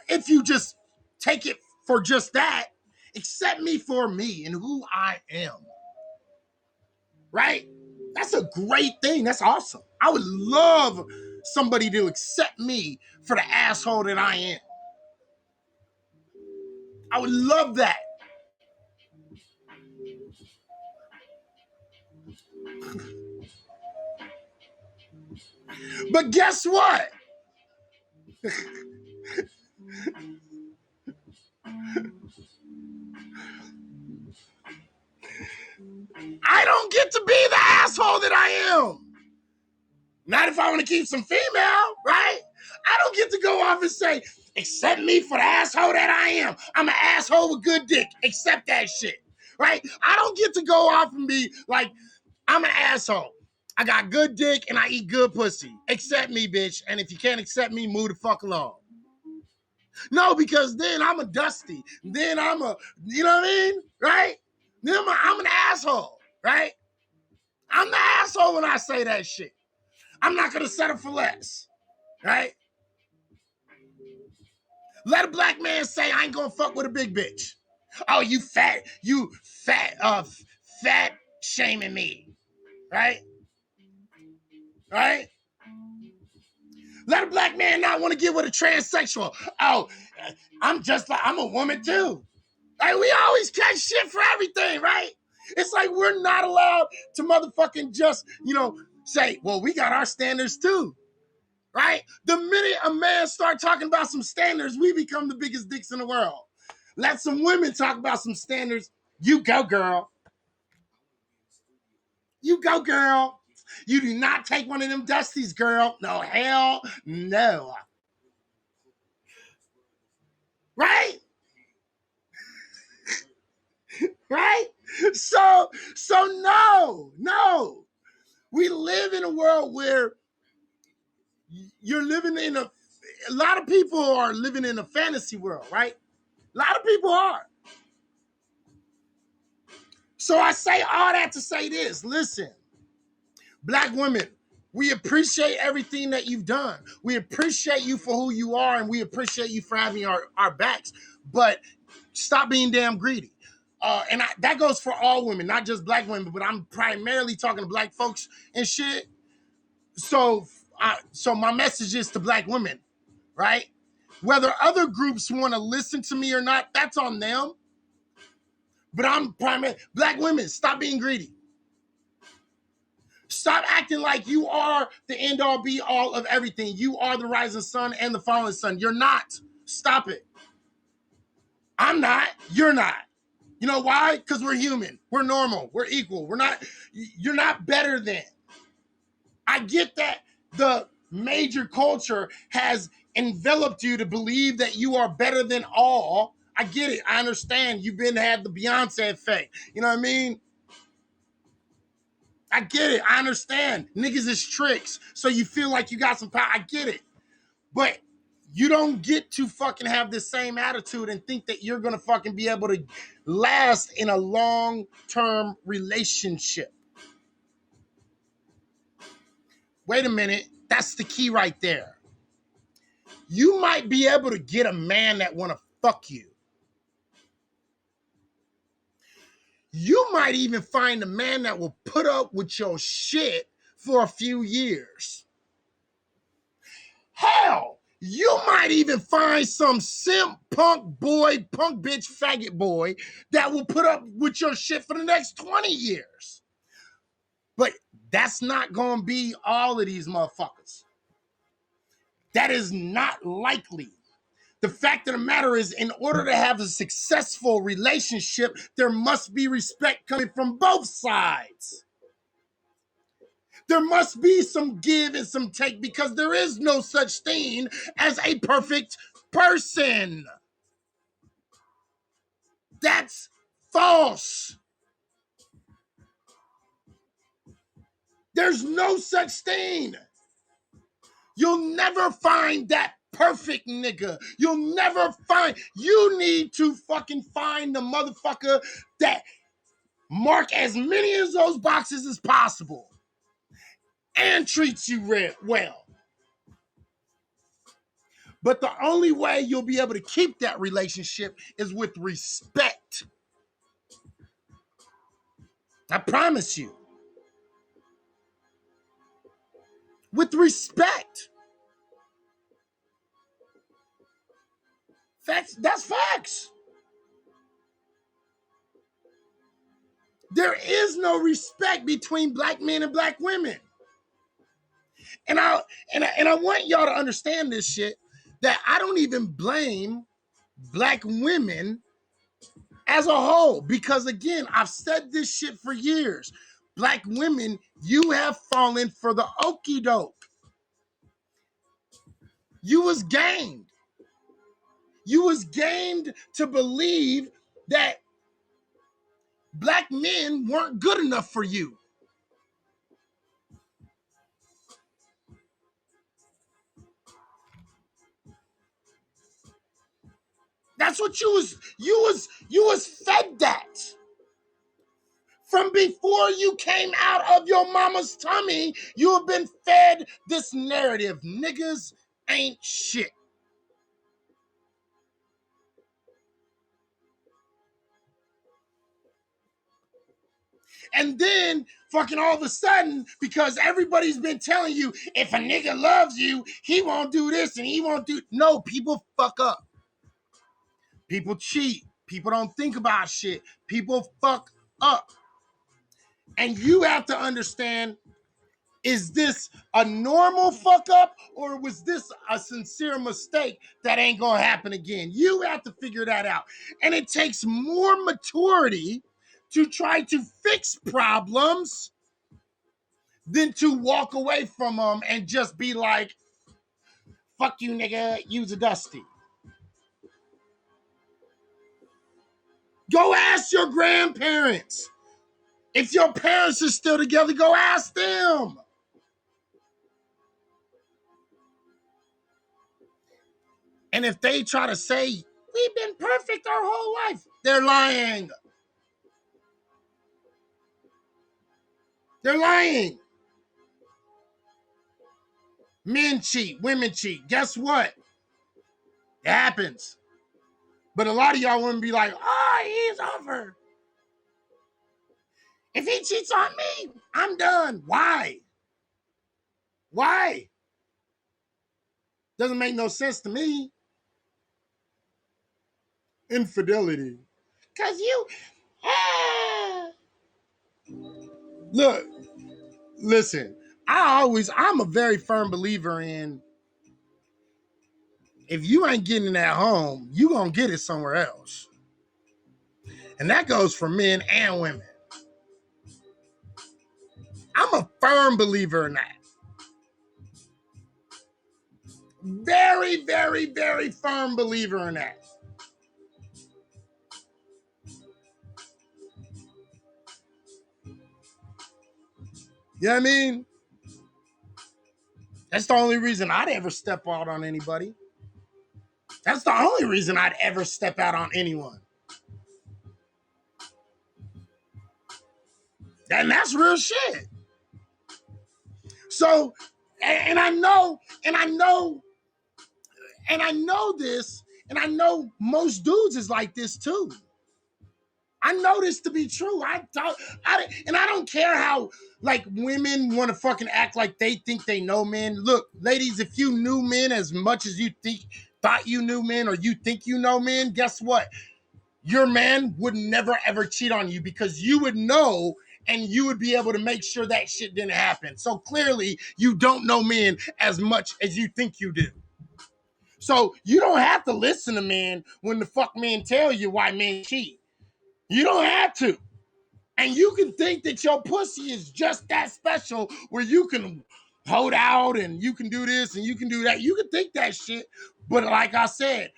if you just take it for just that. Accept me for me and who I am. Right? That's a great thing. That's awesome. I would love somebody to accept me for the asshole that I am. I would love that. But guess what? I don't get to be the asshole that I am. Not if I want to keep some female, right? I don't get to go off and say, accept me for the asshole that I am. I'm an asshole with good dick. Accept that shit, right? I don't get to go off and be like, I'm an asshole. I got good dick and I eat good pussy. Accept me, bitch. And if you can't accept me, move the fuck along. No, because then I'm a dusty. Then I'm a, you know what I mean? Right? Then I'm an asshole, right? I'm the asshole when I say that shit. I'm not going to settle for less, right? Let a black man say, I ain't going to fuck with a big bitch. Oh, you fat shaming me, right? Right? Let a black man not want to get with a transsexual. Oh, I'm a woman too. Like, we always catch shit for everything, right? It's like we're not allowed to motherfucking just, say, well, we got our standards too, right? The minute a man start talking about some standards, we become the biggest dicks in the world. Let some women talk about some standards. You go, girl. You go, girl. You do not take one of them dusties, girl. No, hell no. Right? Right? So no. We live in a world where you're living in a lot of people are living in a fantasy world, right? A lot of people are. So I say all that to say this. Listen, black women, we appreciate everything that you've done. We appreciate you for who you are, and we appreciate you for having our backs. But stop being damn greedy. That goes for all women, not just black women, but I'm primarily talking to black folks and shit. So my message is to black women, right? Whether other groups want to listen to me or not, that's on them. But I'm primarily, black women, stop being greedy. Stop acting like you are the end all be all of everything. You are the rising sun and the falling sun. You're not. Stop it. I'm not. You're not. You know why? Because we're human. We're normal. We're equal. You're not better than. I get that the major culture has enveloped you to believe that you are better than all. I get it. I understand. You've had the Beyonce effect. You know what I mean? I get it. I understand. Niggas is tricks. So you feel like you got some power. I get it. But you don't get to fucking have the same attitude and think that you're going to fucking be able to last in a long-term relationship. Wait a minute. That's the key right there. You might be able to get a man that want to fuck you. You might even find a man that will put up with your shit for a few years. Hell, you might even find some simp punk boy, punk bitch, faggot boy that will put up with your shit for the next 20 years. But that's not going to be all of these motherfuckers. That is not likely. The fact of the matter is, in order to have a successful relationship, there must be respect coming from both sides. There must be some give and some take, because there is no such thing as a perfect person. That's false. There's no such thing. You'll never find that perfect nigga. You'll never find. You need to fucking find the motherfucker that mark as many of those boxes as possible and treats you well. But the only way you'll be able to keep that relationship is with respect. I promise you. With respect. That's facts. There is no respect between black men and black women. And I want y'all to understand this shit, that I don't even blame black women as a whole, because again, I've said this shit for years. Black women, you have fallen for the okie doke. You was gamed. You was gamed to believe that black men weren't good enough for you. That's what you was fed that. From before you came out of your mama's tummy, you have been fed this narrative. Niggas ain't shit. And then fucking all of a sudden, because everybody's been telling you, if a nigga loves you, he won't do this and he won't do. No, people fuck up. People cheat. People don't think about shit. People fuck up. And you have to understand, is this a normal fuck up, or was this a sincere mistake that ain't gonna happen again? You have to figure that out. And it takes more maturity to try to fix problems than to walk away from them and just be like, fuck you, nigga, use a dusty. Go ask your grandparents. If your parents are still together, go ask them. And if they try to say, we've been perfect our whole life, they're lying. They're lying. Men cheat, women cheat. Guess what? It happens. But a lot of y'all wouldn't be like, oh, he's over. If he cheats on me, I'm done. Why? Why? Doesn't make no sense to me. Infidelity. Because you... Look, listen, I'm a very firm believer in, if you ain't getting it at home, you gonna get it somewhere else. And that goes for men and women. I'm a firm believer in that. Very, very, very firm believer in that. You know what I mean? That's the only reason I'd ever step out on anybody. That's the only reason I'd ever step out on anyone. And that's real shit. So, and I know this, and I know most dudes is like this too. I know this to be true. And I don't care how like women want to fucking act like they think they know men. Look, ladies, if you knew men as much as you thought you knew men, or you think you know men, guess what? Your man would never ever cheat on you, because you would know and you would be able to make sure that shit didn't happen. So clearly you don't know men as much as you think you do. So you don't have to listen to men when the fuck men tell you why men cheat. You don't have to. And you can think that your pussy is just that special where you can hold out and you can do this and you can do that. You can think that shit. But like I said,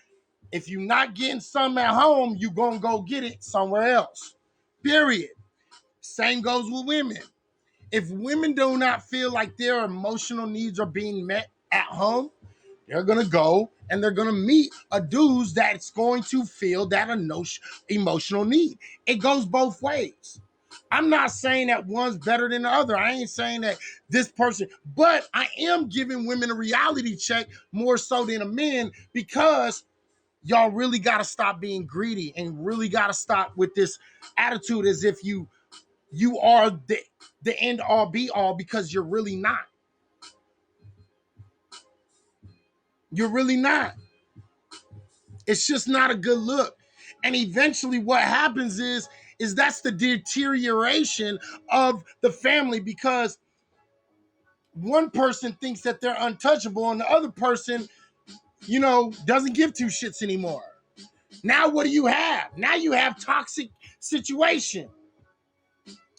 if you're not getting some at home, you're going to go get it somewhere else. Period. Same goes with women. If women do not feel like their emotional needs are being met at home, they're going to go and they're going to meet a dude that's going to feel that emotional need. It goes both ways. I'm not saying that one's better than the other. I ain't saying that this person, but I am giving women a reality check more so than a man, because y'all really got to stop being greedy and really got to stop with this attitude as if you are the end all be all, because you're really not. You're really not. It's just not a good look. And eventually what happens is that's the deterioration of the family, because one person thinks that they're untouchable and the other person, doesn't give two shits anymore. Now what do you have? Now you have toxic situation.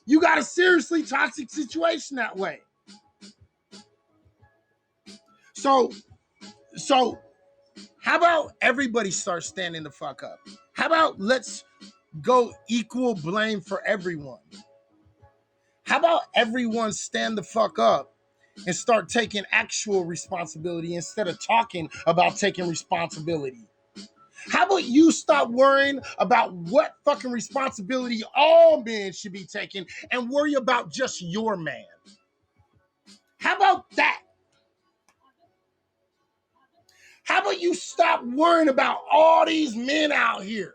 You got a seriously toxic situation that way. So how about everybody start standing the fuck up? How about let's go equal blame for everyone? How about everyone stand the fuck up and start taking actual responsibility instead of talking about taking responsibility? How about you stop worrying about what fucking responsibility all men should be taking and worry about just your man? How about that? How about you stop worrying about all these men out here?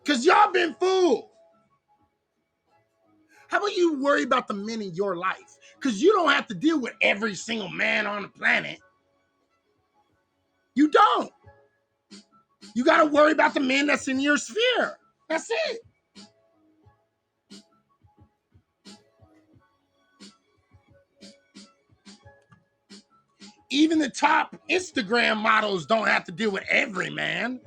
Because y'all been fooled. How about you worry about the men in your life? Because you don't have to deal with every single man on the planet. You don't. You got to worry about the men that's in your sphere. That's it. Even the top Instagram models don't have to deal with every man.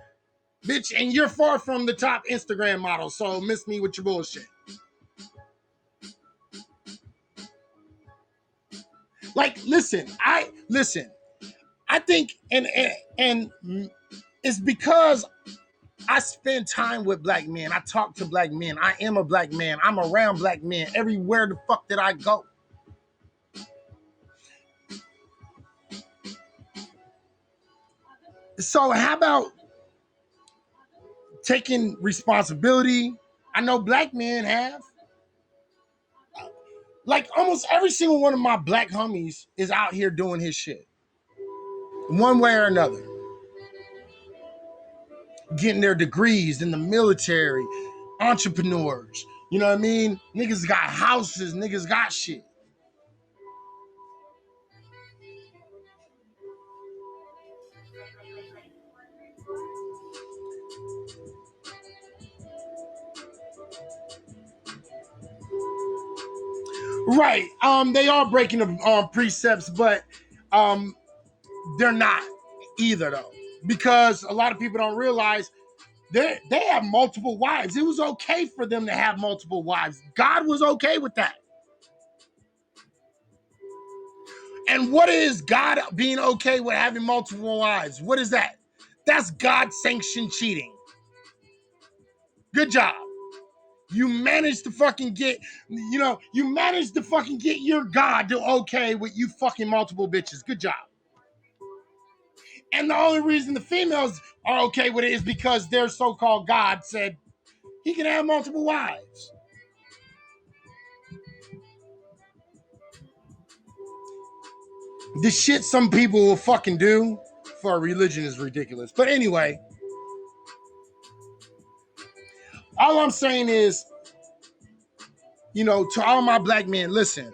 Bitch, and you're far from the top Instagram model, so miss me with your bullshit. Like, listen, I think, and it's because I spend time with black men. I talk to black men. I am a black man. I'm around black men everywhere the fuck that I go. So how about taking responsibility? I know black men have. Like almost every single one of my black homies is out here doing his shit. One way or another. Getting their degrees in the military, entrepreneurs. You know what I mean? Niggas got houses, niggas got shit. Right. They are breaking the precepts, but they're not either though. Because a lot of people don't realize they have multiple wives. It was okay for them to have multiple wives. God was okay with that. And what is God being okay with having multiple wives? What is that? That's God-sanctioned cheating. Good job. You managed to fucking get, your God to okay with you fucking multiple bitches. Good job. And the only reason the females are okay with it is because their so-called God said he can have multiple wives. The shit some people will fucking do for a religion is ridiculous. But anyway, All I'm saying is, you know, to all my black men, listen.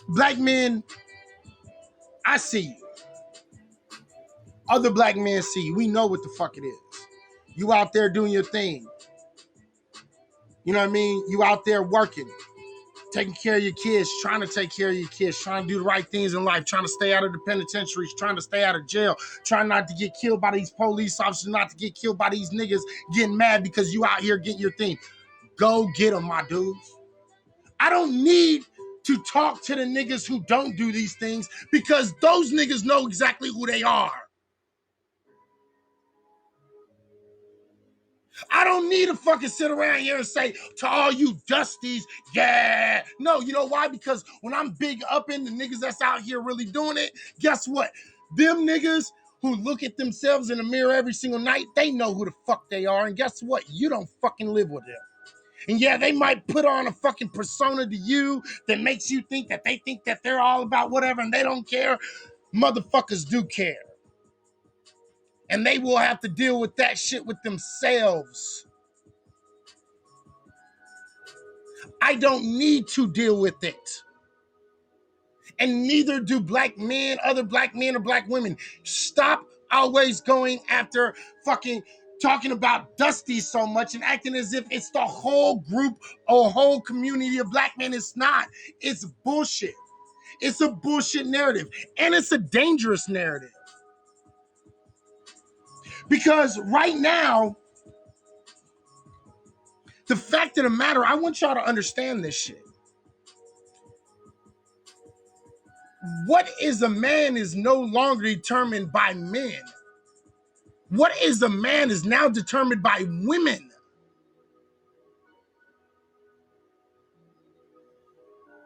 Black men, I see you. Other black men see you. We know what the fuck it is. You out there doing your thing. You know what I mean? You out there working, taking care of your kids, trying to take care of your kids, trying to do the right things in life, trying to stay out of the penitentiaries, trying to stay out of jail, trying not to get killed by these police officers, not to get killed by these niggas getting mad because you out here getting your thing. Go get them, my dudes. I don't need to talk to the niggas who don't do these things because those niggas know exactly who they are. I don't need to fucking sit around here and say to all you dusties, yeah. No, you know why? Because when I'm big up in the niggas that's out here really doing it, guess what? Them niggas who look at themselves in the mirror every single night, they know who the fuck they are. And guess what? You don't fucking live with them. And yeah, they might put on a fucking persona to you that makes you think that they think that they're all about whatever and they don't care. Motherfuckers do care. And they will have to deal with that shit with themselves. I don't need to deal with it. And neither do black men, other black men or black women. Stop always going after fucking talking about Dusty so much and acting as if it's the whole group or whole community of black men. It's not. It's bullshit. It's a bullshit narrative. And it's a dangerous narrative. Because right now, the fact of the matter, I want y'all to understand this shit. What is a man is no longer determined by men. What is a man is now determined by women.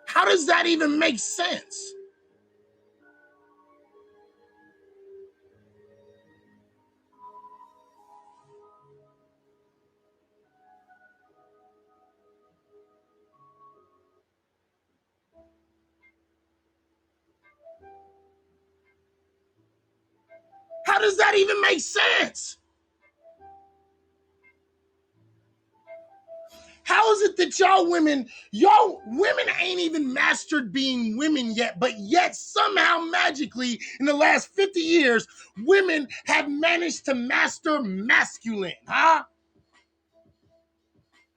How does that even make sense? How does that even make sense? How is it that y'all women ain't even mastered being women yet, but yet somehow magically in the last 50 years, women have managed to master masculine, huh?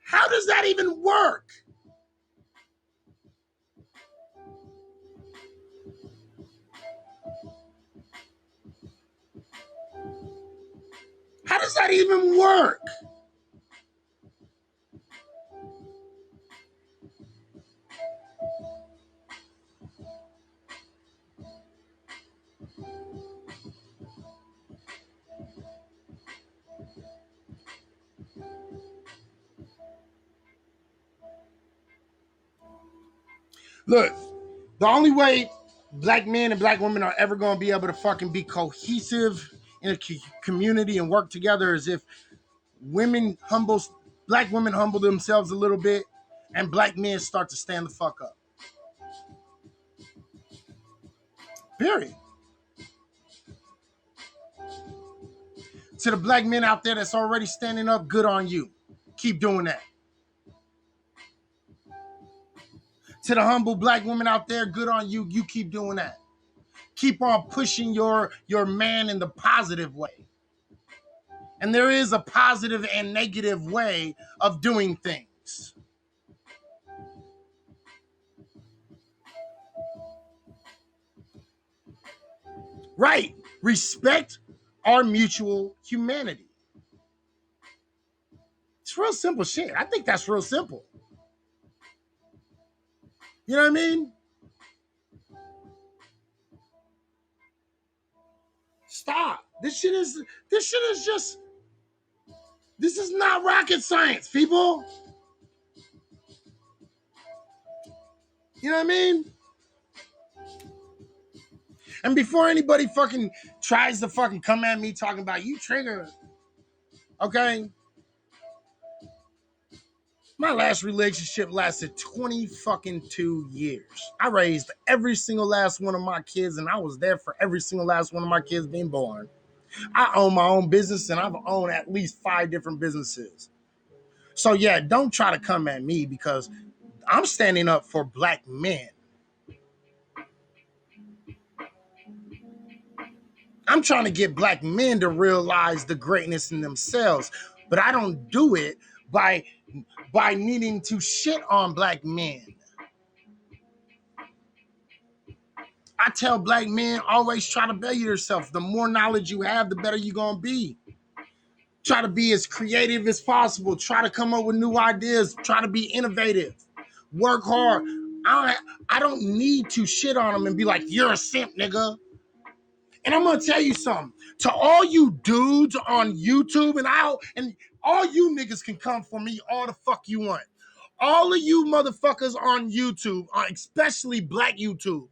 How does that even work? How does that even work? Look, the only way black men and black women are ever going to be able to fucking be cohesive in a community and work together is if black women humble themselves a little bit and black men start to stand the fuck up. Period. To the black men out there that's already standing up, good on you. Keep doing that. To the humble black women out there, good on you. You keep doing that. Keep on pushing your man in the positive way. And there is a positive and negative way of doing things. Right. Respect our mutual humanity. It's real simple shit. I think that's real simple. You know what I mean? Stop. This is not rocket science, people. You know what I mean? And before anybody fucking tries to fucking come at me talking about you trigger, okay? My last relationship lasted 20 fucking 2 years. I raised every single last one of my kids, and I was there for every single last one of my kids being born. I own my own business, and I've owned at least 5 different businesses. So yeah, don't try to come at me because I'm standing up for black men. I'm trying to get black men to realize the greatness in themselves, but I don't do it by needing to shit on black men. I tell black men, always try to better yourself. The more knowledge you have, the better you're going to be. Try to be as creative as possible. Try to come up with new ideas. Try to be innovative. Work hard. I don't need to shit on them and be like, you're a simp, nigga. And I'm going to tell you something. To all you dudes on YouTube, and all you niggas can come for me all the fuck you want. All of you motherfuckers on YouTube, especially black YouTube,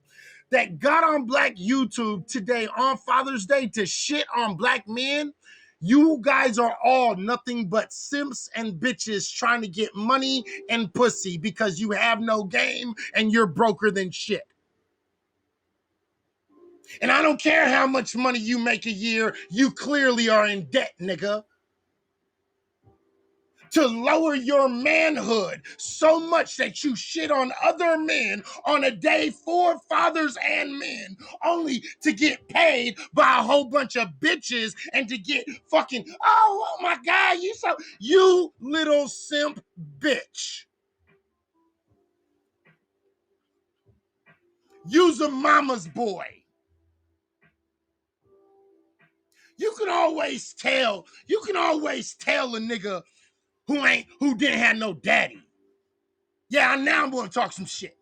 that got on black YouTube today on Father's Day to shit on black men, you guys are all nothing but simps and bitches trying to get money and pussy because you have no game and you're broker than shit. And I don't care how much money you make a year, you clearly are in debt, nigga. To lower your manhood so much that you shit on other men on a day for fathers and men, only to get paid by a whole bunch of bitches and to get fucking, oh my God, you little simp bitch. You's a mama's boy. You can always tell a nigga who didn't have no daddy. Yeah, now I'm gonna talk some shit.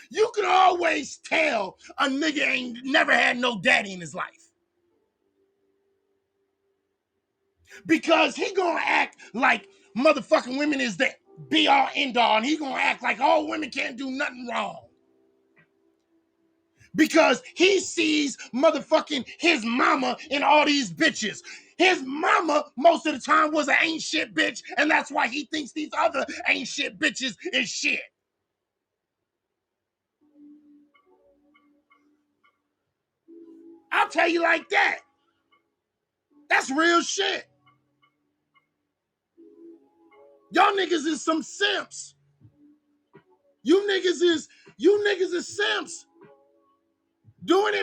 You can always tell a nigga ain't never had no daddy in his life. Because he gonna act like motherfucking women is the be all end all, and he gonna act like all women can't do nothing wrong. Because he sees motherfucking his mama and all these bitches. His mama, most of the time, was an ain't shit bitch, and that's why he thinks these other ain't shit bitches is shit. I'll tell you like that. That's real shit. Y'all niggas is some simps. You niggas is simps. Doing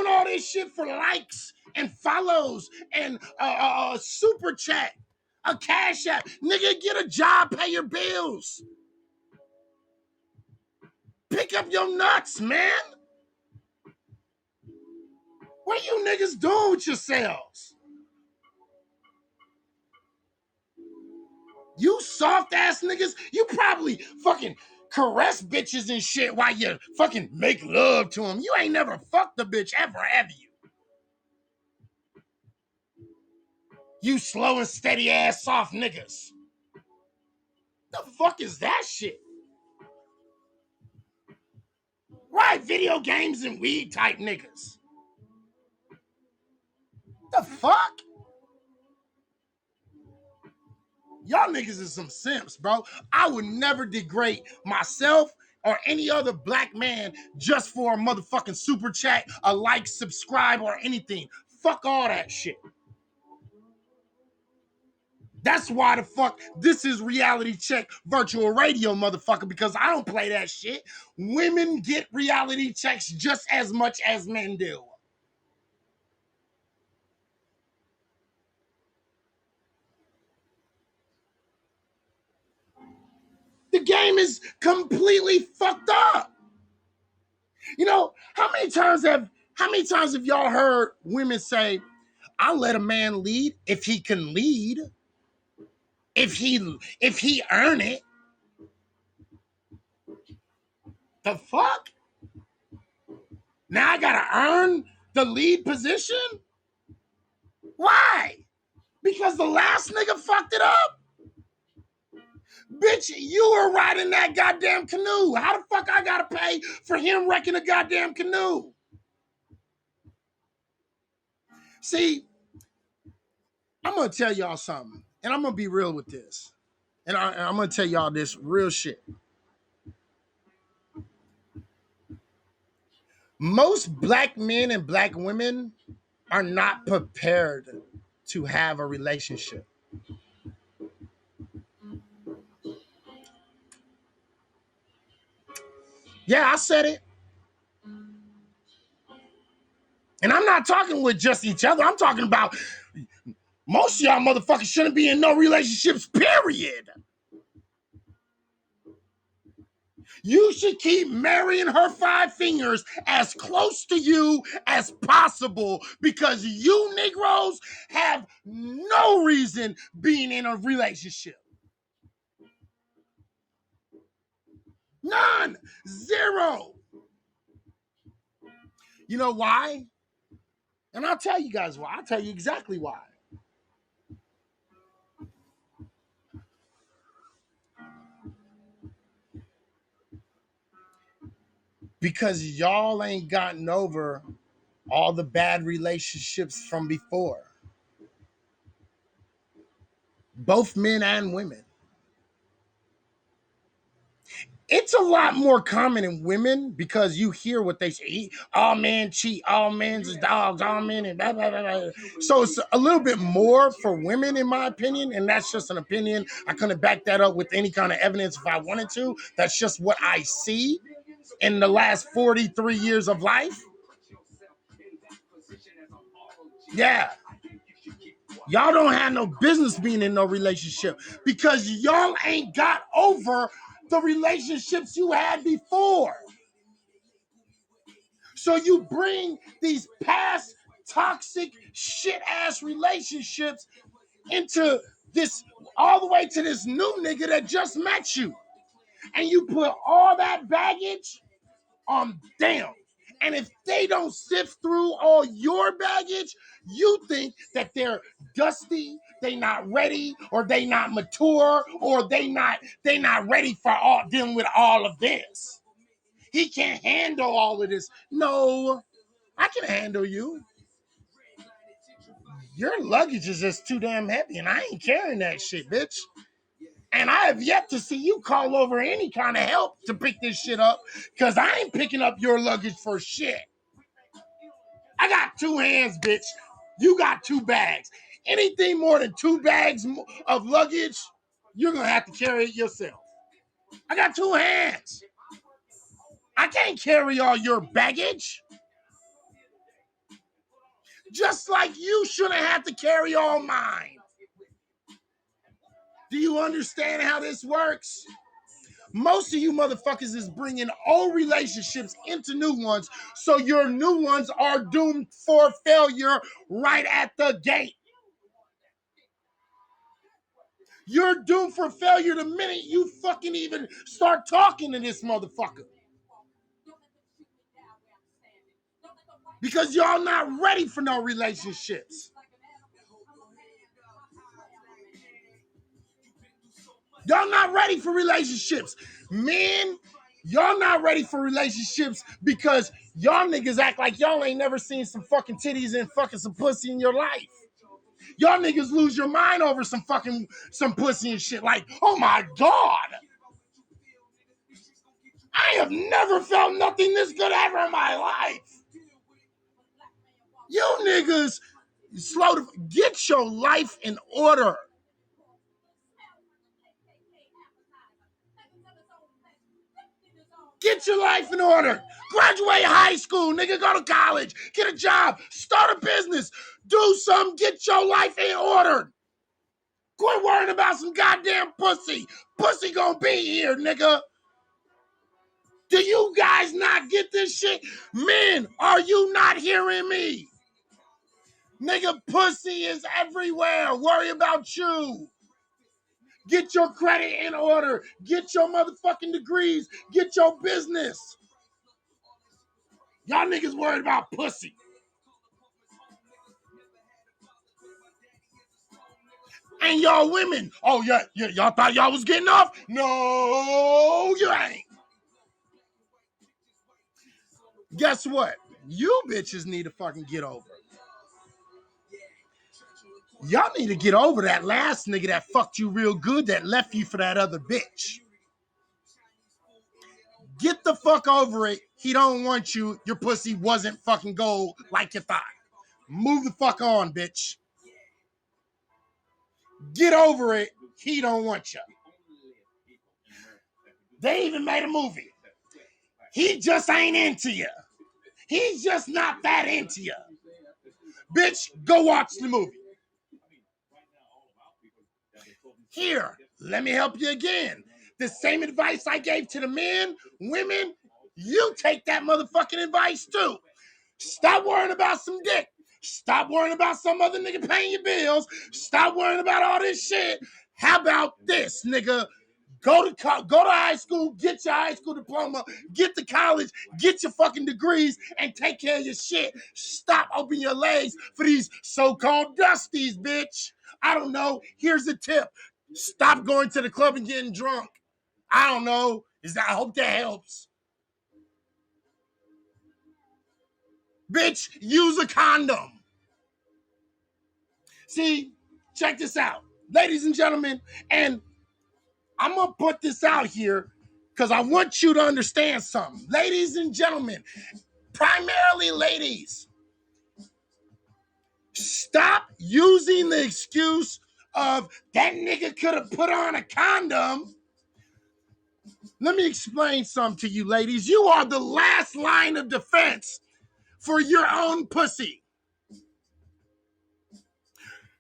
all this shit for likes and follows and super chat, a cash app. Nigga, get a job, pay your bills. Pick up your nuts, man. What are you niggas doing with yourselves? You soft ass niggas, you probably fucking caress bitches and shit while you fucking make love to them. You ain't never fucked a bitch ever, have you? You slow and steady ass soft niggas. The fuck is that shit? Right, video games and weed type niggas. The fuck? Y'all niggas is some simps, bro. I would never degrade myself or any other black man just for a motherfucking super chat, a like, subscribe, or anything. Fuck all that shit. That's why the fuck this is Reality Check Virtual Radio, motherfucker, because I don't play that shit. Women get reality checks just as much as men do. The game is completely fucked up. You know, how many times have y'all heard women say, I'll let a man lead if he can lead, if he earn it? The fuck? Now I gotta earn the lead position? Why? Because the last nigga fucked it up? Bitch, you were riding that goddamn canoe. How the fuck I gotta pay for him wrecking a goddamn canoe? See, I'm gonna tell y'all something, and I'm gonna be real with this. And I'm gonna tell y'all this real shit. Most black men and black women are not prepared to have a relationship. Yeah, I said it. And I'm not talking with just each other. I'm talking about most of y'all motherfuckers shouldn't be in no relationships, period. You should keep marrying her 5 fingers as close to you as possible because you Negroes have no reason being in a relationship. None. Zero. You know why? And I'll tell you guys why. I'll tell you exactly why. Because y'all ain't gotten over all the bad relationships from before. Both men and women. It's a lot more common in women because you hear what they say. All men cheat, all men's is dogs, all men and blah, blah, blah, blah. So it's a little bit more for women, in my opinion, and that's just an opinion. I couldn't back that up with any kind of evidence if I wanted to. That's just what I see in the last 43 years of life. Yeah. Y'all don't have no business being in no relationship because y'all ain't got over the relationships you had before. So you bring these past toxic shit-ass relationships into this, all the way to this new nigga that just met you. And you put all that baggage on them. And if they don't sift through all your baggage, you think that they're dusty, they not ready, or they not mature, or they not ready for all dealing with all of this. He can't handle all of this. No, I can handle you. Your luggage is just too damn heavy, and I ain't carrying that shit, bitch. And I have yet to see you call over any kind of help to pick this shit up, because I ain't picking up your luggage for shit. I got 2 hands, bitch. You got 2 bags. Anything more than 2 bags of luggage, you're going to have to carry it yourself. I got 2 hands. I can't carry all your baggage. Just like you shouldn't have to carry all mine. Do you understand how this works? Most of you motherfuckers is bringing old relationships into new ones, so your new ones are doomed for failure right at the gate. You're doomed for failure the minute you fucking even start talking to this motherfucker. Because y'all not ready for no relationships. Y'all not ready for relationships. Men, y'all not ready for relationships because y'all niggas act like y'all ain't never seen some fucking titties and fucking some pussy in your life. Y'all niggas lose your mind over some pussy and shit. Like, oh my God. I have never felt nothing this good ever in my life. You niggas get your life in order. Get your life in order. Graduate high school, nigga. Go to college. Get a job. Start a business. Do something. Get your life in order. Quit worrying about some goddamn pussy. Pussy gonna be here, nigga. Do you guys not get this shit? Men, are you not hearing me? Nigga, pussy is everywhere. Worry about you. Get your credit in order. Get your motherfucking degrees. Get your business. Y'all niggas worried about pussy. And y'all women, oh yeah, y'all thought y'all was getting off? No, you ain't. Guess what? You bitches need to fucking get over it. Y'all need to get over that last nigga that fucked you real good that left you for that other bitch. Get the fuck over it. He don't want you. Your pussy wasn't fucking gold like you thought. Move the fuck on, bitch. Get over it. He don't want you. They even made a movie. He just ain't into you. He's just not that into you. Bitch, go watch the movie. Here, let me help you again. The same advice I gave to the men, women, you take that motherfucking advice too. Stop worrying about some dick. Stop worrying about some other nigga paying your bills. Stop worrying about all this shit. How about this, nigga? Go to high school, get your high school diploma, get to college, get your fucking degrees, and take care of your shit. Stop opening your legs for these so-called dusties, bitch. I don't know. Here's a tip. Stop going to the club and getting drunk. I don't know. I hope that helps. Bitch, use a condom. See, check this out. Ladies and gentlemen, and I'm going to put this out here because I want you to understand something. Ladies and gentlemen, primarily ladies, stop using the excuse of that nigga could have put on a condom. Let me explain something to you, ladies. You are the last line of defense for your own pussy.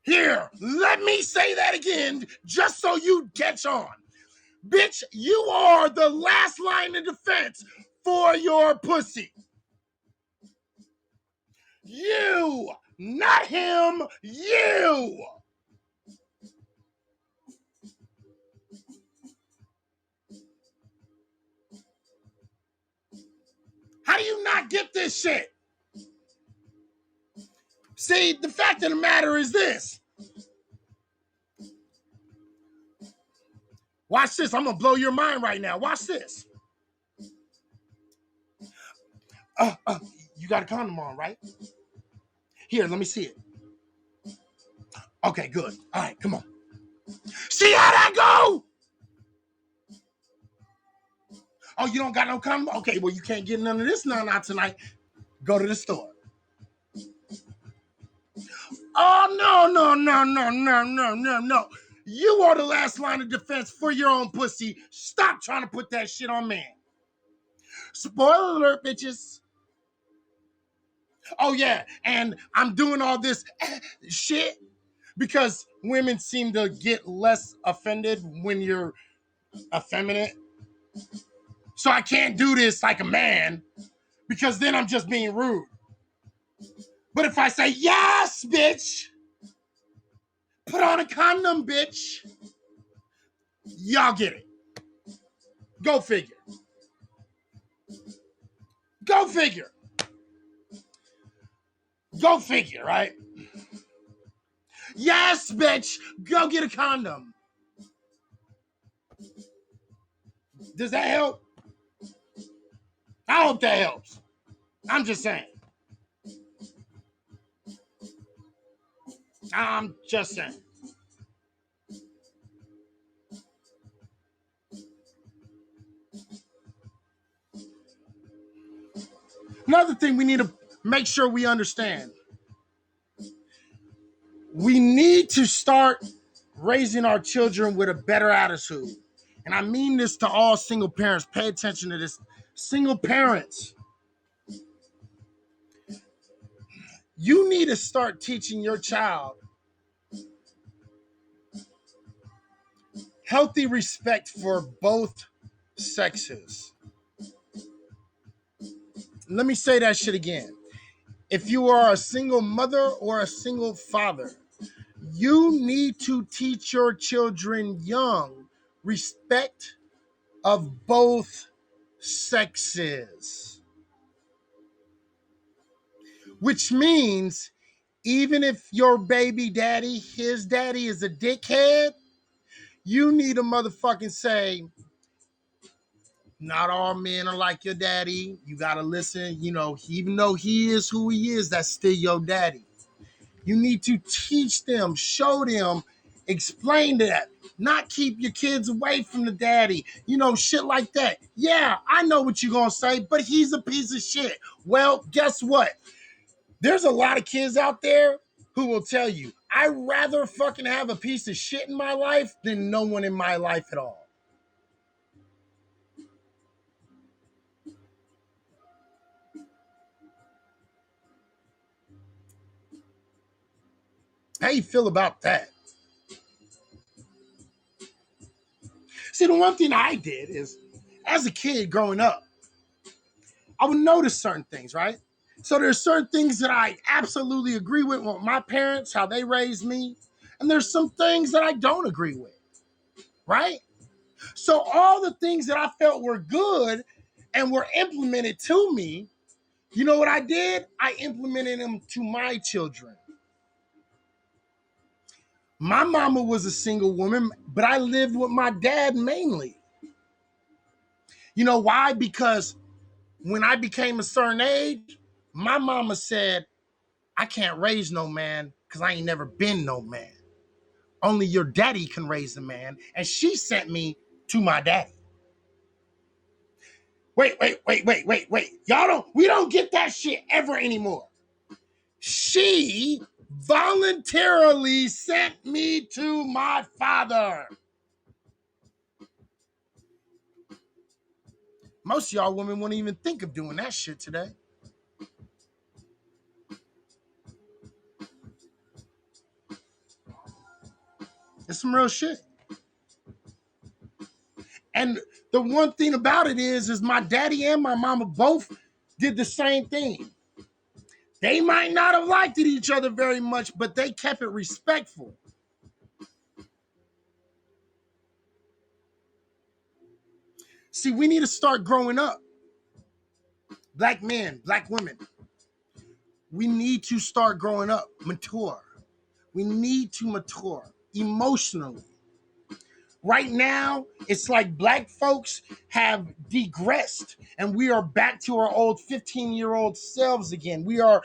Here, let me say that again just so you catch on. Bitch, you are the last line of defense for your pussy. You, not him, you. How do you not get this shit? See, the fact of the matter is this. Watch this. I'm going to blow your mind right now. Watch this. You got a condom on, right? Here, let me see it. Okay, good. All right, come on. See how that go? Oh, you don't got no condom? Okay, well, you can't get none of this not tonight. Go to the store. Oh, no. You are the last line of defense for your own pussy. Stop trying to put that shit on man. Spoiler alert, bitches. Oh, yeah, and I'm doing all this shit because women seem to get less offended when you're effeminate. So I can't do this like a man because then I'm just being rude. But if I say, yes, bitch, put on a condom, bitch, y'all get it. Go figure. Go figure. Go figure, right? Yes, bitch, go get a condom. Does that help? I hope that helps. I'm just saying. I'm just saying. Another thing we need to make sure we understand. We need to start raising our children with a better attitude. And I mean this to all single parents. Pay attention to this. Single parents, you need to start teaching your child healthy respect for both sexes. Let me say that shit again. If you are a single mother or a single father, you need to teach your children young respect of both sexes. Which means even if your baby daddy, his daddy is a dickhead, you need to motherfucking say, not all men are like your daddy. You got to listen. You know, even though he is who he is, that's still your daddy. You need to teach them, show them, explain that. Not keep your kids away from the daddy. You know, shit like that. Yeah, I know what you're going to say, but he's a piece of shit. Well, guess what? There's a lot of kids out there who will tell you, I'd rather fucking have a piece of shit in my life than no one in my life at all. How you feel about that? See, the one thing I did is, as a kid growing up, I would notice certain things, right? So there's certain things that I absolutely agree with my parents, how they raised me. And there's some things that I don't agree with, right? So all the things that I felt were good and were implemented to me, you know what I did? I implemented them to my children. My mama was a single woman, but I lived with my dad mainly. You know why? Because when I became a certain age, my mama said, I can't raise no man because I ain't never been no man. Only your daddy can raise a man. And she sent me to my daddy. Wait. We don't get that shit ever anymore. She voluntarily sent me to my father. Most of y'all women wouldn't even think of doing that shit today. It's some real shit. And the one thing about it is my daddy and my mama both did the same thing. They might not have liked each other very much, but they kept it respectful. See, we need to start growing up. Black men, black women. We need to start growing up, mature. We need to mature emotionally. Right now, it's like black folks have digressed and we are back to our old 15-year-old selves again. We are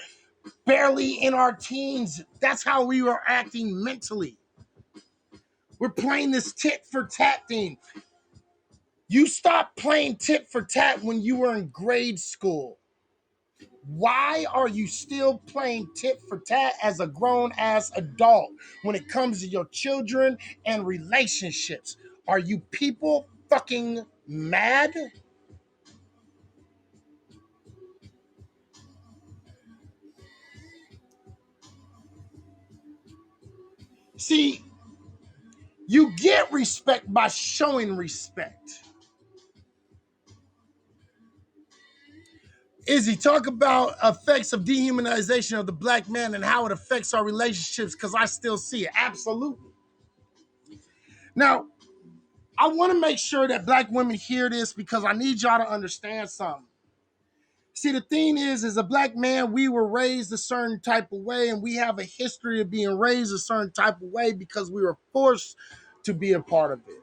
barely in our teens. That's how we were acting mentally. We're playing this tit for tat thing. You stopped playing tit for tat when you were in grade school. Why are you still playing tit for tat as a grown-ass adult when it comes to your children and relationships? Are you people fucking mad? See, you get respect by showing respect. Izzy, talk about effects of dehumanization of the black man and how it affects our relationships, because I still see it. Absolutely. Now, I want to make sure that black women hear this because I need y'all to understand something. See, the thing is, as a black man, we were raised a certain type of way, and we have a history of being raised a certain type of way because we were forced to be a part of it.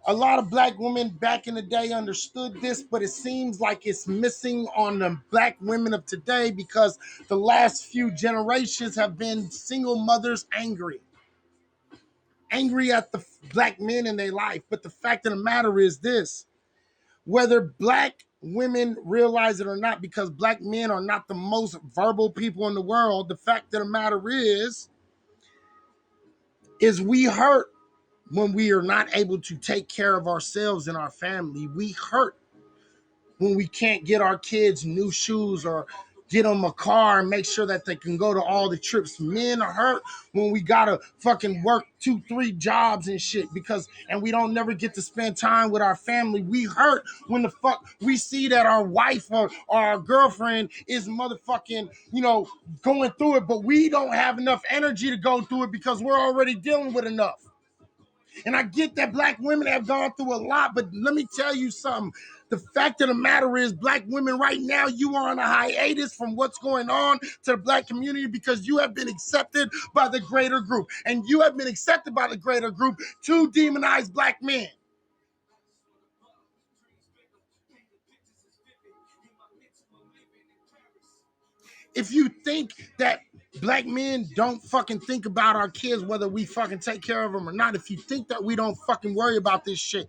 A lot of black women back in the day understood this, but it seems like it's missing on the black women of today because the last few generations have been single mothers angry at the black men in their life. But the fact of the matter is this: whether black women realize it or not, because black men are not the most verbal people in the world, the fact of the matter is we hurt when we are not able to take care of ourselves and our family. We hurt when we can't get our kids new shoes or get them a car and make sure that they can go to all the trips. Men are hurt when we gotta fucking work 2-3 jobs and shit and we don't never get to spend time with our family. We hurt when the fuck we see that our wife or our girlfriend is motherfucking, going through it, but we don't have enough energy to go through it because we're already dealing with enough. And I get that black women have gone through a lot, but let me tell you something. The fact of the matter is, black women right now, you are on a hiatus from what's going on to the black community because you have been accepted by the greater group. And you have been accepted by the greater group to demonize black men. If you think that black men don't fucking think about our kids, whether we fucking take care of them or not, if you think that we don't fucking worry about this shit,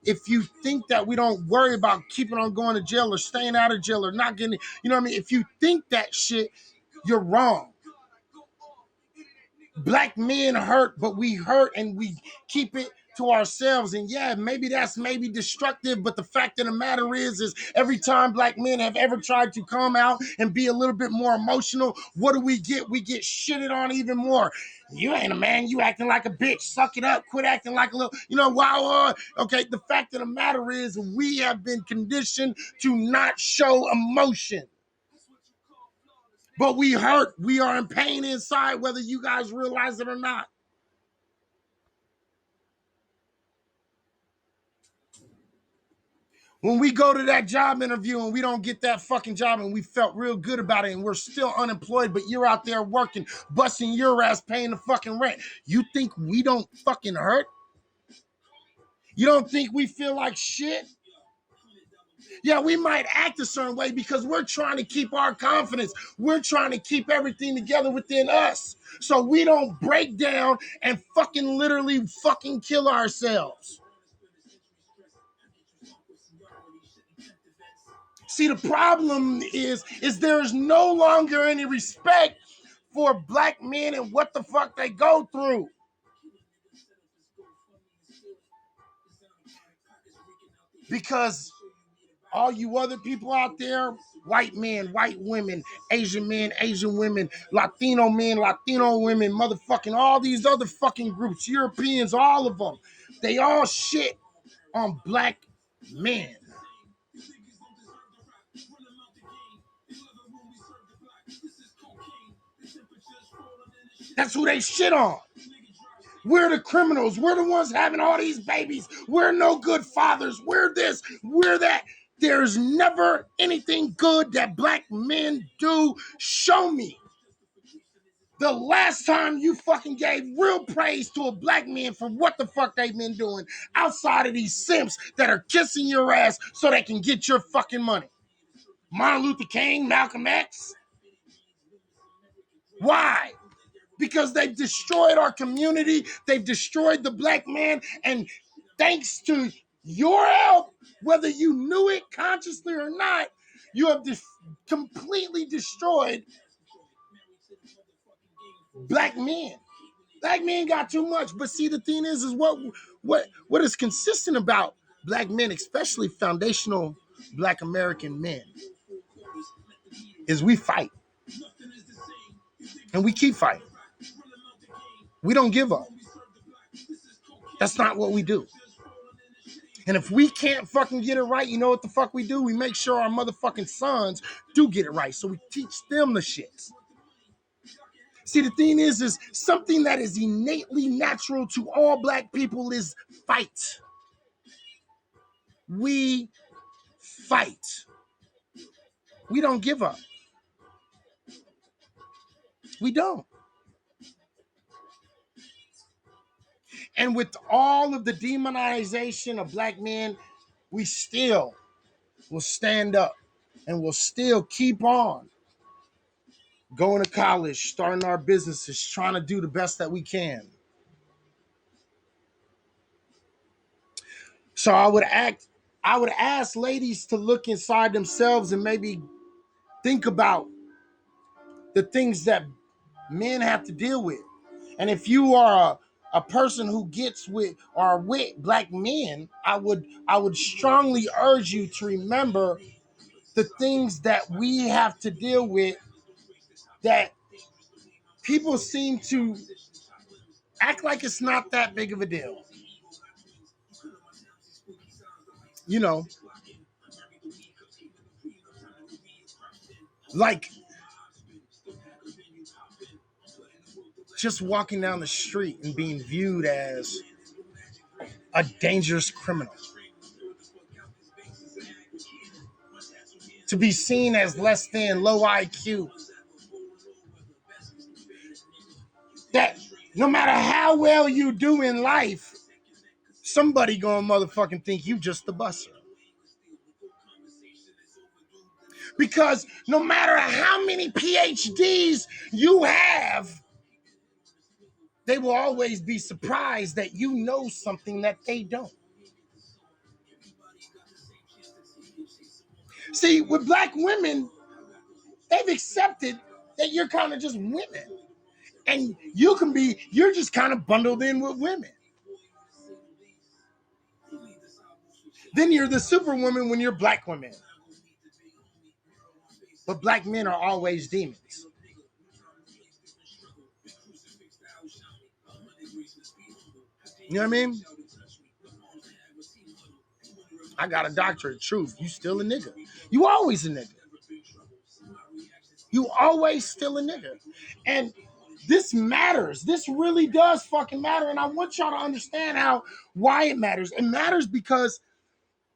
if you think that we don't worry about keeping on going to jail or staying out of jail or not getting, you know what I mean? If you think that shit, you're wrong. Black men hurt, but we hurt and we keep it to ourselves. And yeah, maybe that's destructive, but the fact of the matter is every time black men have ever tried to come out and be a little bit more emotional, what do we get? We get shitted on even more. You ain't a man, you acting like a bitch. Suck it up, quit acting like a little, wow. Okay, the fact of the matter is we have been conditioned to not show emotion. But we hurt. We are in pain inside, whether you guys realize it or not. When we go to that job interview and we don't get that fucking job and we felt real good about it and we're still unemployed, but you're out there working, busting your ass, paying the fucking rent. You think we don't fucking hurt? You don't think we feel like shit? Yeah, we might act a certain way because we're trying to keep our confidence. We're trying to keep everything together within us so we don't break down and fucking literally fucking kill ourselves. See, the problem is there is no longer any respect for black men and what the fuck they go through. Because all you other people out there, white men, white women, Asian men, Asian women, Latino men, Latino women, motherfucking all these other fucking groups, Europeans, all of them, they all shit on black men. That's who they shit on. We're the criminals. We're the ones having all these babies. We're no good fathers. We're this. We're that. There's never anything good that black men do. Show me the last time you fucking gave real praise to a black man for what the fuck they've been doing outside of these simps that are kissing your ass so they can get your fucking money. Martin Luther King, Malcolm X. Why? Because they've destroyed our community. They've destroyed the black man. And thanks to your help, whether you knew it consciously or not, you have completely destroyed black men. Black men got too much. But see, the thing is what is consistent about black men, especially foundational black American men, is we fight. And we keep fighting. We don't give up. That's not what we do. And if we can't fucking get it right, you know what the fuck we do? We make sure our motherfucking sons do get it right. So we teach them the shits. See, the thing is something that is innately natural to all black people is fight. We fight. We don't give up. We don't. And with all of the demonization of black men, we still will stand up and we'll still keep on going to college, starting our businesses, trying to do the best that we can. So I would ask ladies to look inside themselves and maybe think about the things that men have to deal with. And if you are a person who gets with or with black men, I would strongly urge you to remember the things that we have to deal with that people seem to act like it's not that big of a deal. You know, like just walking down the street and being viewed as a dangerous criminal. To be seen as less than, low IQ. That no matter how well you do in life, somebody gonna motherfucking think you just a busser. Because no matter how many PhDs you have, they will always be surprised that you know something that they don't. See, with black women, they've accepted that you're kind of just women. And you're just kind of bundled in with women. Then you're the superwoman when you're black women. But black men are always demons. You know what I mean? I got a doctorate. Truth. You still a nigga. You always a nigga. You always still a nigga. And this matters. This really does fucking matter. And I want y'all to understand why it matters. It matters because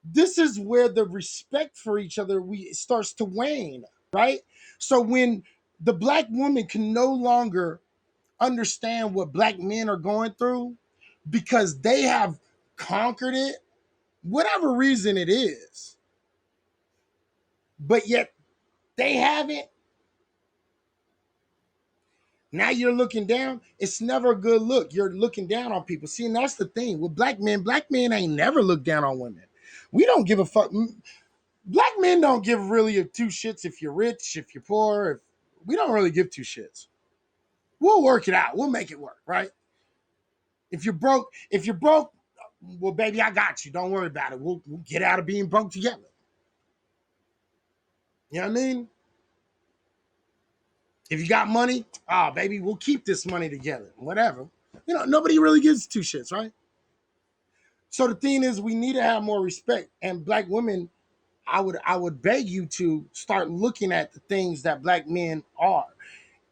this is where the respect for each other starts to wane, right? So when the black woman can no longer understand what black men are going through because they have conquered it, whatever reason it is, but yet they haven't. Now you're looking down. It's never a good look. You're looking down on people. See, and that's the thing. With black men ain't never looked down on women. We don't give a fuck. Black men don't give really two shits if you're rich, if you're poor. We don't really give two shits. We'll work it out. We'll make it work, right? If you're broke, well, baby, I got you. Don't worry about it. We'll get out of being broke together. You know what I mean? If you got money, baby, we'll keep this money together. Whatever. You know, nobody really gives two shits, right? So the thing is, we need to have more respect. And black women, I would beg you to start looking at the things that black men are.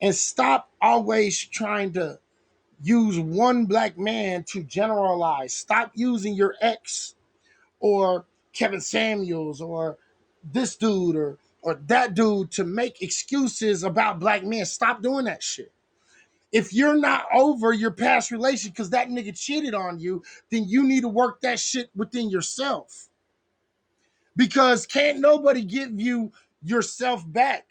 And stop always trying to use one black man to generalize. Stop using your ex or Kevin Samuels or this dude or that dude to make excuses about black men. Stop doing that shit. If you're not over your past relationship because that nigga cheated on you, then you need to work that shit within yourself. Because can't nobody give you yourself back.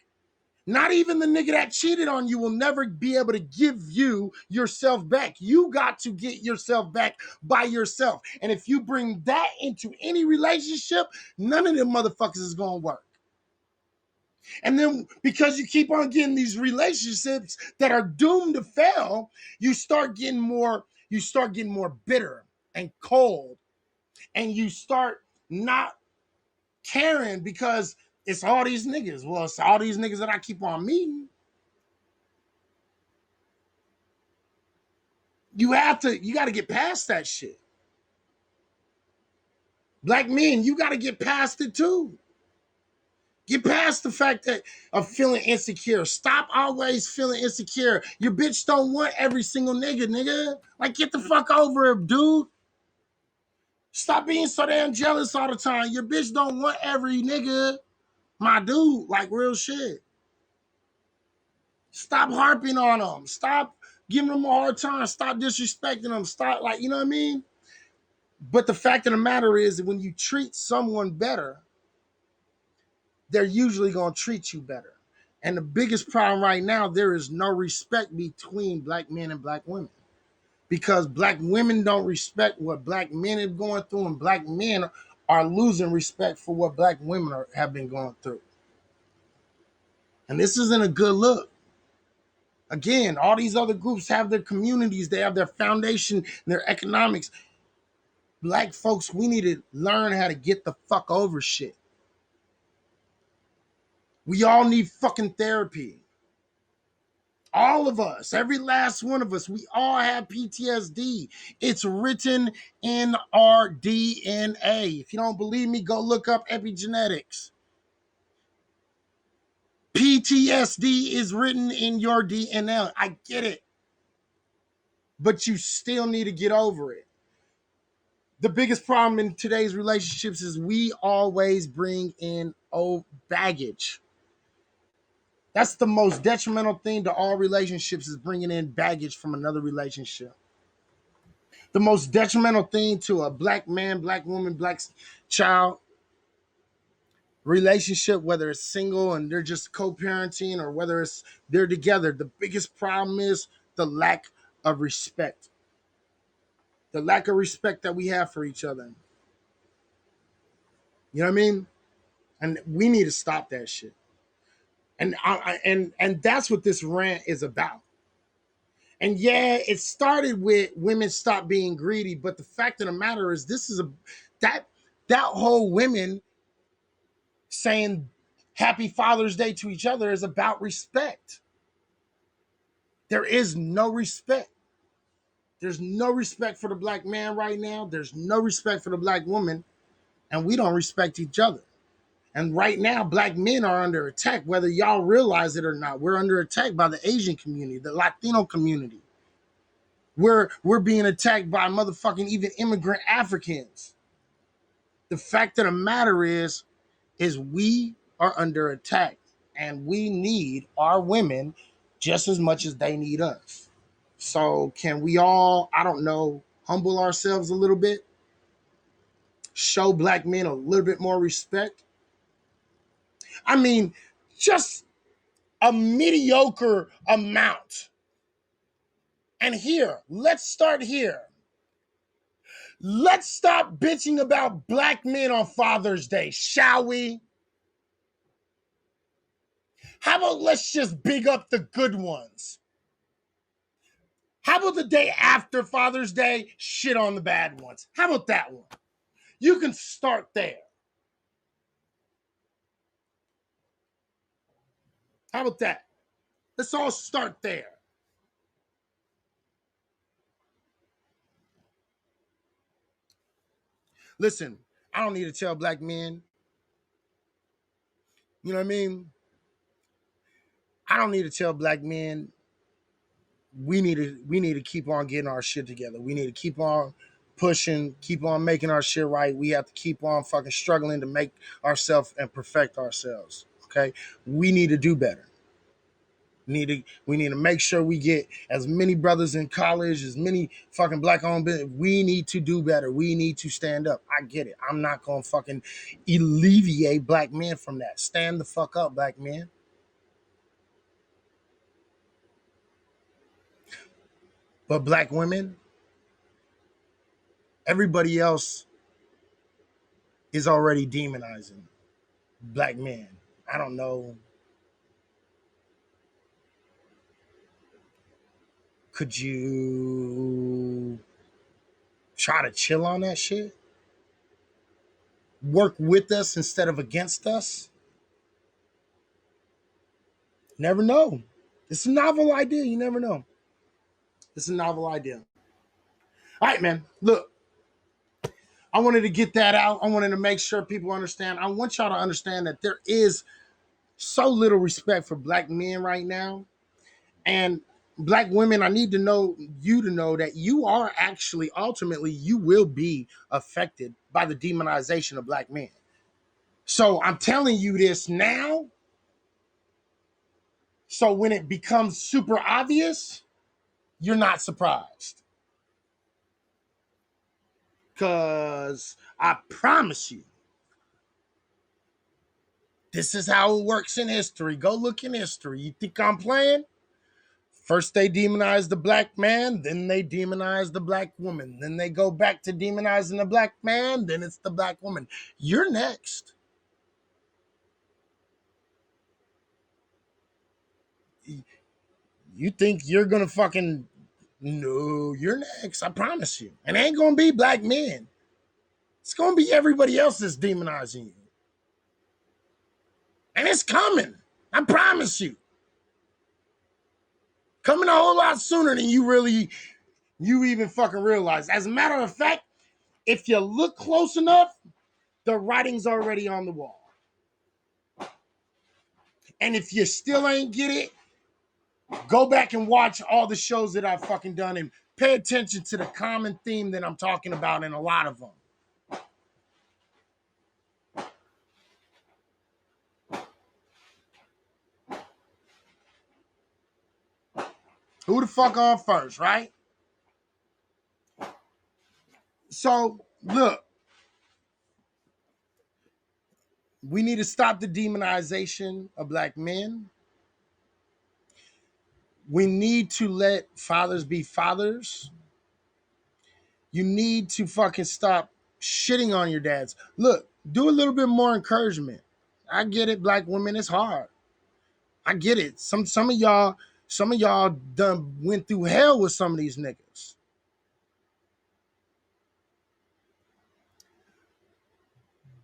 Not even the nigga that cheated on you will never be able to give you yourself back. You got to get yourself back by yourself. And if you bring that into any relationship, none of them motherfuckers is going to work. And then because you keep on getting these relationships that are doomed to fail, you start getting more bitter and cold. And you start not caring because it's all these niggas. Well, it's all these niggas that I keep on meeting. You got to get past that shit. Black men, you got to get past it too. Get past the fact of feeling insecure. Stop always feeling insecure. Your bitch don't want every single nigga. Like, get the fuck over it, dude. Stop being so damn jealous all the time. Your bitch don't want every nigga. My dude, like real shit. Stop harping on them. Stop giving them a hard time. Stop disrespecting them. Stop, like, you know what I mean? But the fact of the matter is that when you treat someone better, they're usually going to treat you better. And the biggest problem right now, there is no respect between black men and black women. Because black women don't respect what black men are going through, and black men are losing respect for what black women have been going through. And this isn't a good look. Again, all these other groups have their communities, they have their foundation, their economics. Black folks, we need to learn how to get the fuck over shit. We all need fucking therapy. All of us, every last one of us, we all have PTSD. It's written in our DNA. If you don't believe me, go look up epigenetics. PTSD is written in your DNA. I get it. But you still need to get over it. The biggest problem in today's relationships is we always bring in old baggage. That's the most detrimental thing to all relationships, is bringing in baggage from another relationship. The most detrimental thing to a black man, black woman, black child relationship, whether it's single and they're just co-parenting or whether it's they're together, the biggest problem is the lack of respect. The lack of respect that we have for each other. You know what I mean? And we need to stop that shit. And that's what this rant is about. And yeah, it started with women stop being greedy, but the fact of the matter is this is that whole women saying happy Father's Day to each other is about respect. There is no respect. There's no respect for the black man right now. There's no respect for the black woman, and we don't respect each other. And right now, black men are under attack, whether y'all realize it or not. We're under attack by the Asian community, the Latino community. We're being attacked by motherfucking even immigrant Africans. The fact of the matter is we are under attack, and we need our women just as much as they need us. So can we all, I don't know, humble ourselves a little bit? Show black men a little bit more respect? I mean, just a mediocre amount. And here, let's start here. Let's stop bitching about black men on Father's Day, shall we? How about let's just big up the good ones? How about the day after Father's Day, shit on the bad ones? How about that one? You can start there. How about that? Let's all start there. Listen, I don't need to tell black men. You know what I mean? I don't need to tell black men we need to keep on getting our shit together. We need to keep on pushing, keep on making our shit right. We have to keep on fucking struggling to make ourselves and perfect ourselves. Okay? We need to do better. We need to make sure we get as many brothers in college, as many fucking black-owned business. We need to do better. We need to stand up. I get it. I'm not gonna fucking alleviate black men from that. Stand the fuck up, black men. But black women, everybody else is already demonizing black men. I don't know. Could you try to chill on that shit? Work with us instead of against us? Never know. It's a novel idea. You never know. It's a novel idea. All right, man. Look, I wanted to get that out. I wanted to make sure people understand. I want y'all to understand that there is so little respect for black men right now. And black women, I need to know you to know that you are actually, ultimately, you will be affected by the demonization of black men. So I'm telling you this now. So when it becomes super obvious, you're not surprised. Because I promise you, this is how it works in history. Go look in history. You think I'm playing? First they demonize the black man, then they demonize the black woman. Then they go back to demonizing the black man, then it's the black woman. You're next. You think you're going to fucking... No, you're next. I promise you. And it ain't going to be black men. It's going to be everybody else that's demonizing you. And it's coming. I promise you. Coming a whole lot sooner than you even fucking realize. As a matter of fact, if you look close enough, the writing's already on the wall. And if you still ain't get it, go back and watch all the shows that I've fucking done and pay attention to the common theme that I'm talking about in a lot of them. Who the fuck on first, right? So, look. We need to stop the demonization of black men. We need to let fathers be fathers. You need to fucking stop shitting on your dads. Look, do a little bit more encouragement. I get it, black women, it's hard. I get it. Some of y'all done went through hell with some of these niggas.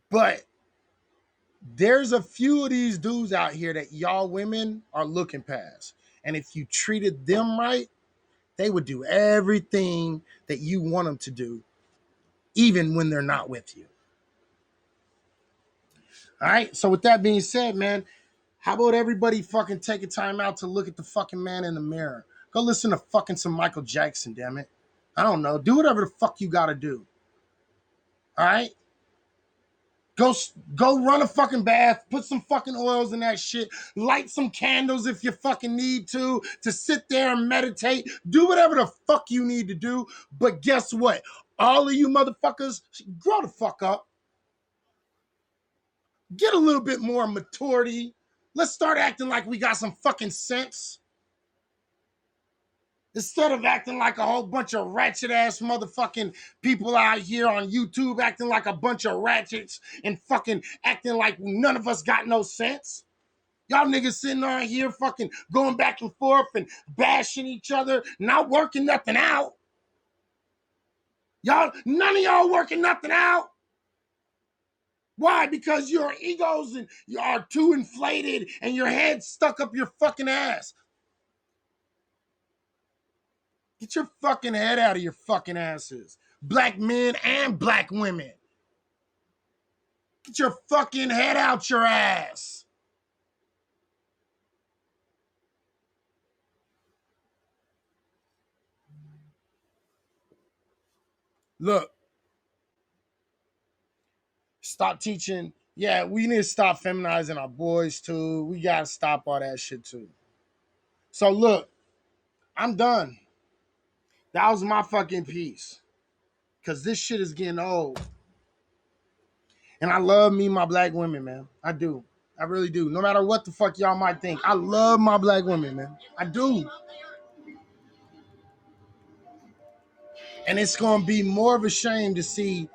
But there's a few of these dudes out here that y'all women are looking past. And if you treated them right, they would do everything that you want them to do, even when they're not with you. All right. So with that being said, man, how about everybody fucking take a time out to look at the fucking man in the mirror? Go listen to fucking some Michael Jackson, damn it. I don't know. Do whatever the fuck you gotta do. All right? Go run a fucking bath, put some fucking oils in that shit, light some candles if you fucking need to sit there and meditate. Do whatever the fuck you need to do. But guess what? All of you motherfuckers, grow the fuck up. Get a little bit more maturity. Let's start acting like we got some fucking sense. Instead of acting like a whole bunch of ratchet ass motherfucking people out here on YouTube acting like a bunch of ratchets and fucking acting like none of us got no sense. Y'all niggas sitting on here fucking going back and forth and bashing each other, not working nothing out. None of y'all working nothing out. Why? Because your egos and you are too inflated and your head stuck up your fucking ass. Get your fucking head out of your fucking asses. Black men and black women. Get your fucking head out your ass. Look. Stop teaching. Yeah, we need to stop feminizing our boys too. We got to stop all that shit too. So look, I'm done. That was my fucking piece. Because this shit is getting old. And I love me, my black women, man. I do. I really do. No matter what the fuck y'all might think. I love my black women, man. I do. And it's going to be more of a shame to see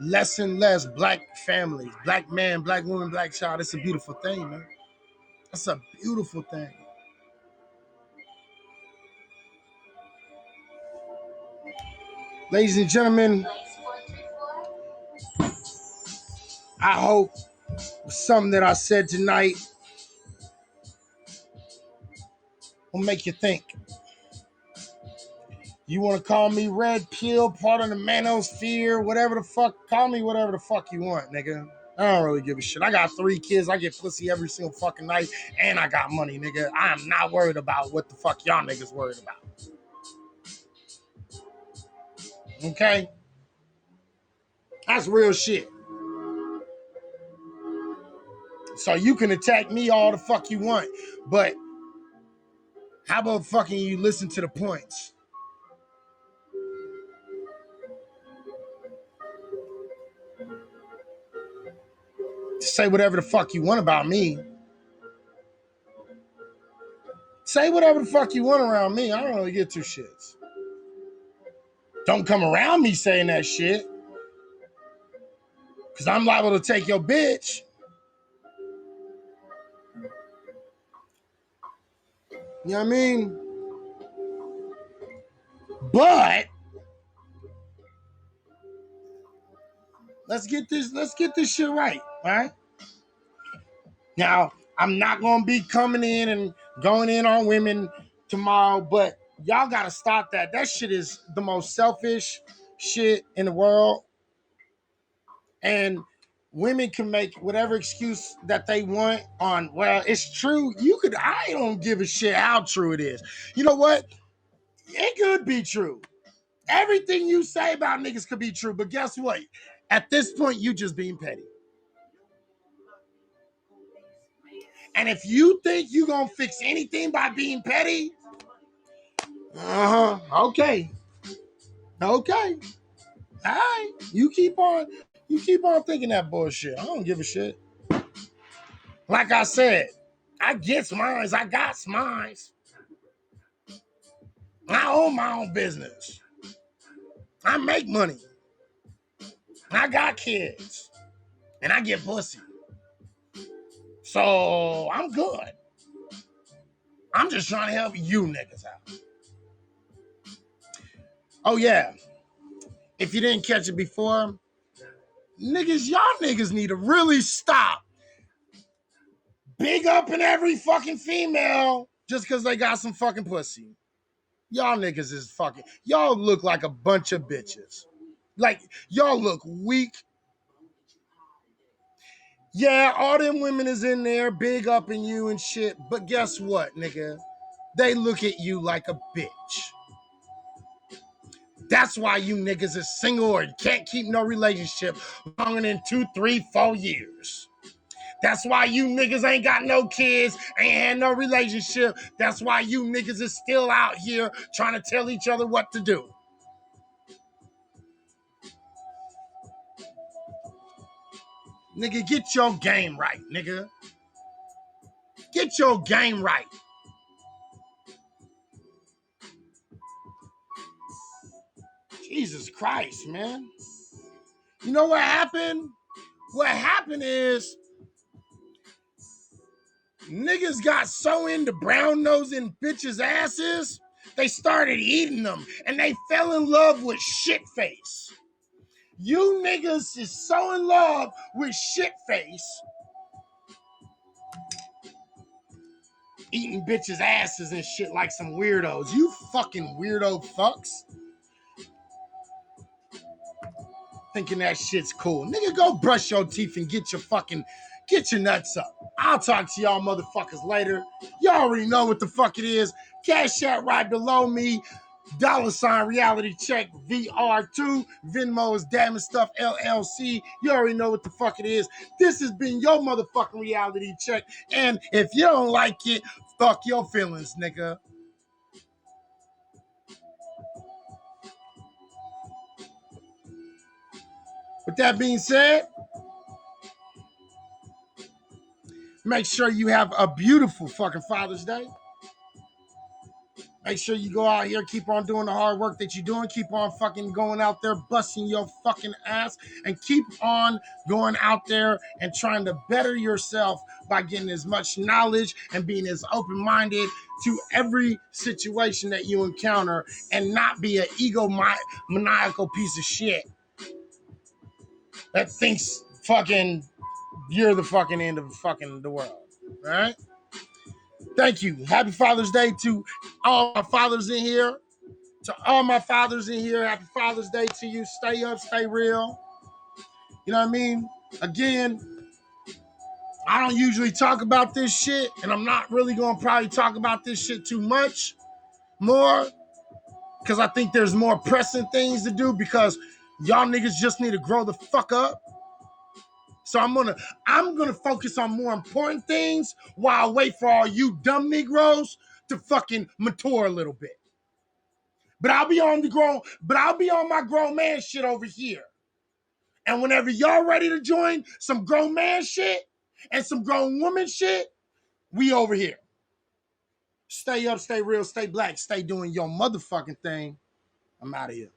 less and less black families, black man, black woman, black child. It's a beautiful thing, man. It's a beautiful thing. Ladies and gentlemen, I hope something that I said tonight will make you think. You want to call me red pill, part of the manosphere, whatever the fuck, call me whatever the fuck you want, nigga. I don't really give a shit. I got 3 kids. I get pussy every single fucking night, and I got money, nigga. I am not worried about what the fuck y'all niggas worried about. Okay? That's real shit. So you can attack me all the fuck you want, but how about fucking you listen to the points? Say whatever the fuck you want about me. Say whatever the fuck you want around me. I don't really get 2 shits. Don't come around me saying that shit. Because I'm liable to take your bitch. You know what I mean? But let's get this shit right, all right? Now, I'm not gonna be coming in and going in on women tomorrow, but y'all gotta stop that. That shit is the most selfish shit in the world. And women can make whatever excuse that they want on, well, it's true. I don't give a shit how true it is. You know what? It could be true. Everything you say about niggas could be true, but guess what? At this point, you just being petty. And if you think you gonna fix anything by being petty, okay. All right. You keep on thinking that bullshit. I don't give a shit. Like I said, I get mines. I got mines. I own my own business. I make money. I got kids. And I get pussy. So I'm good. I'm just trying to help you niggas out. Oh yeah. If you didn't catch it before, niggas, y'all niggas need to really stop big up in every fucking female just because they got some fucking pussy. Y'all niggas is fucking, y'all look like a bunch of bitches. Like, y'all look weak. Yeah, all them women is in there big up in you and shit, but guess what, nigga? They look at you like a bitch. That's why you niggas is single or can't keep no relationship longer than 2, 3, 4 years. That's why you niggas ain't got no kids, ain't had no relationship. That's why you niggas is still out here trying to tell each other what to do. Nigga, get your game right, nigga. Get your game right. Jesus Christ, man. You know what happened? What happened is niggas got so into brown nosing bitches' asses, they started eating them and they fell in love with shit face. You niggas is so in love with shit face, eating bitches' asses and shit like some weirdos. You fucking weirdo fucks. Thinking that shit's cool. Nigga, go brush your teeth and get your nuts up. I'll talk to y'all motherfuckers later. Y'all already know what the fuck it is. Cash App right below me. $ reality check VR2. Venmo is Damn Stuff LLC. You already know what the fuck it is. This has been your motherfucking reality check. And if you don't like it, fuck your feelings, nigga. With that being said, make sure you have a beautiful fucking Father's Day. Make sure you go out here, keep on doing the hard work that you're doing. Keep on fucking going out there, busting your fucking ass. And keep on going out there and trying to better yourself by getting as much knowledge and being as open-minded to every situation that you encounter and not be an maniacal piece of shit that thinks fucking you're the fucking end of fucking the world. All right? Thank you. Happy Father's Day to all my fathers in here. To all my fathers in here, happy Father's Day to you. Stay up, stay real. You know what I mean? Again, I don't usually talk about this shit, and I'm not really going to probably talk about this shit too much more because I think there's more pressing things to do because y'all niggas just need to grow the fuck up. So I'm gonna focus on more important things while I wait for all you dumb Negroes to fucking mature a little bit. But I'll be on my grown man shit over here. And whenever y'all ready to join some grown man shit and some grown woman shit, we over here. Stay up, stay real, stay black, stay doing your motherfucking thing. I'm out of here.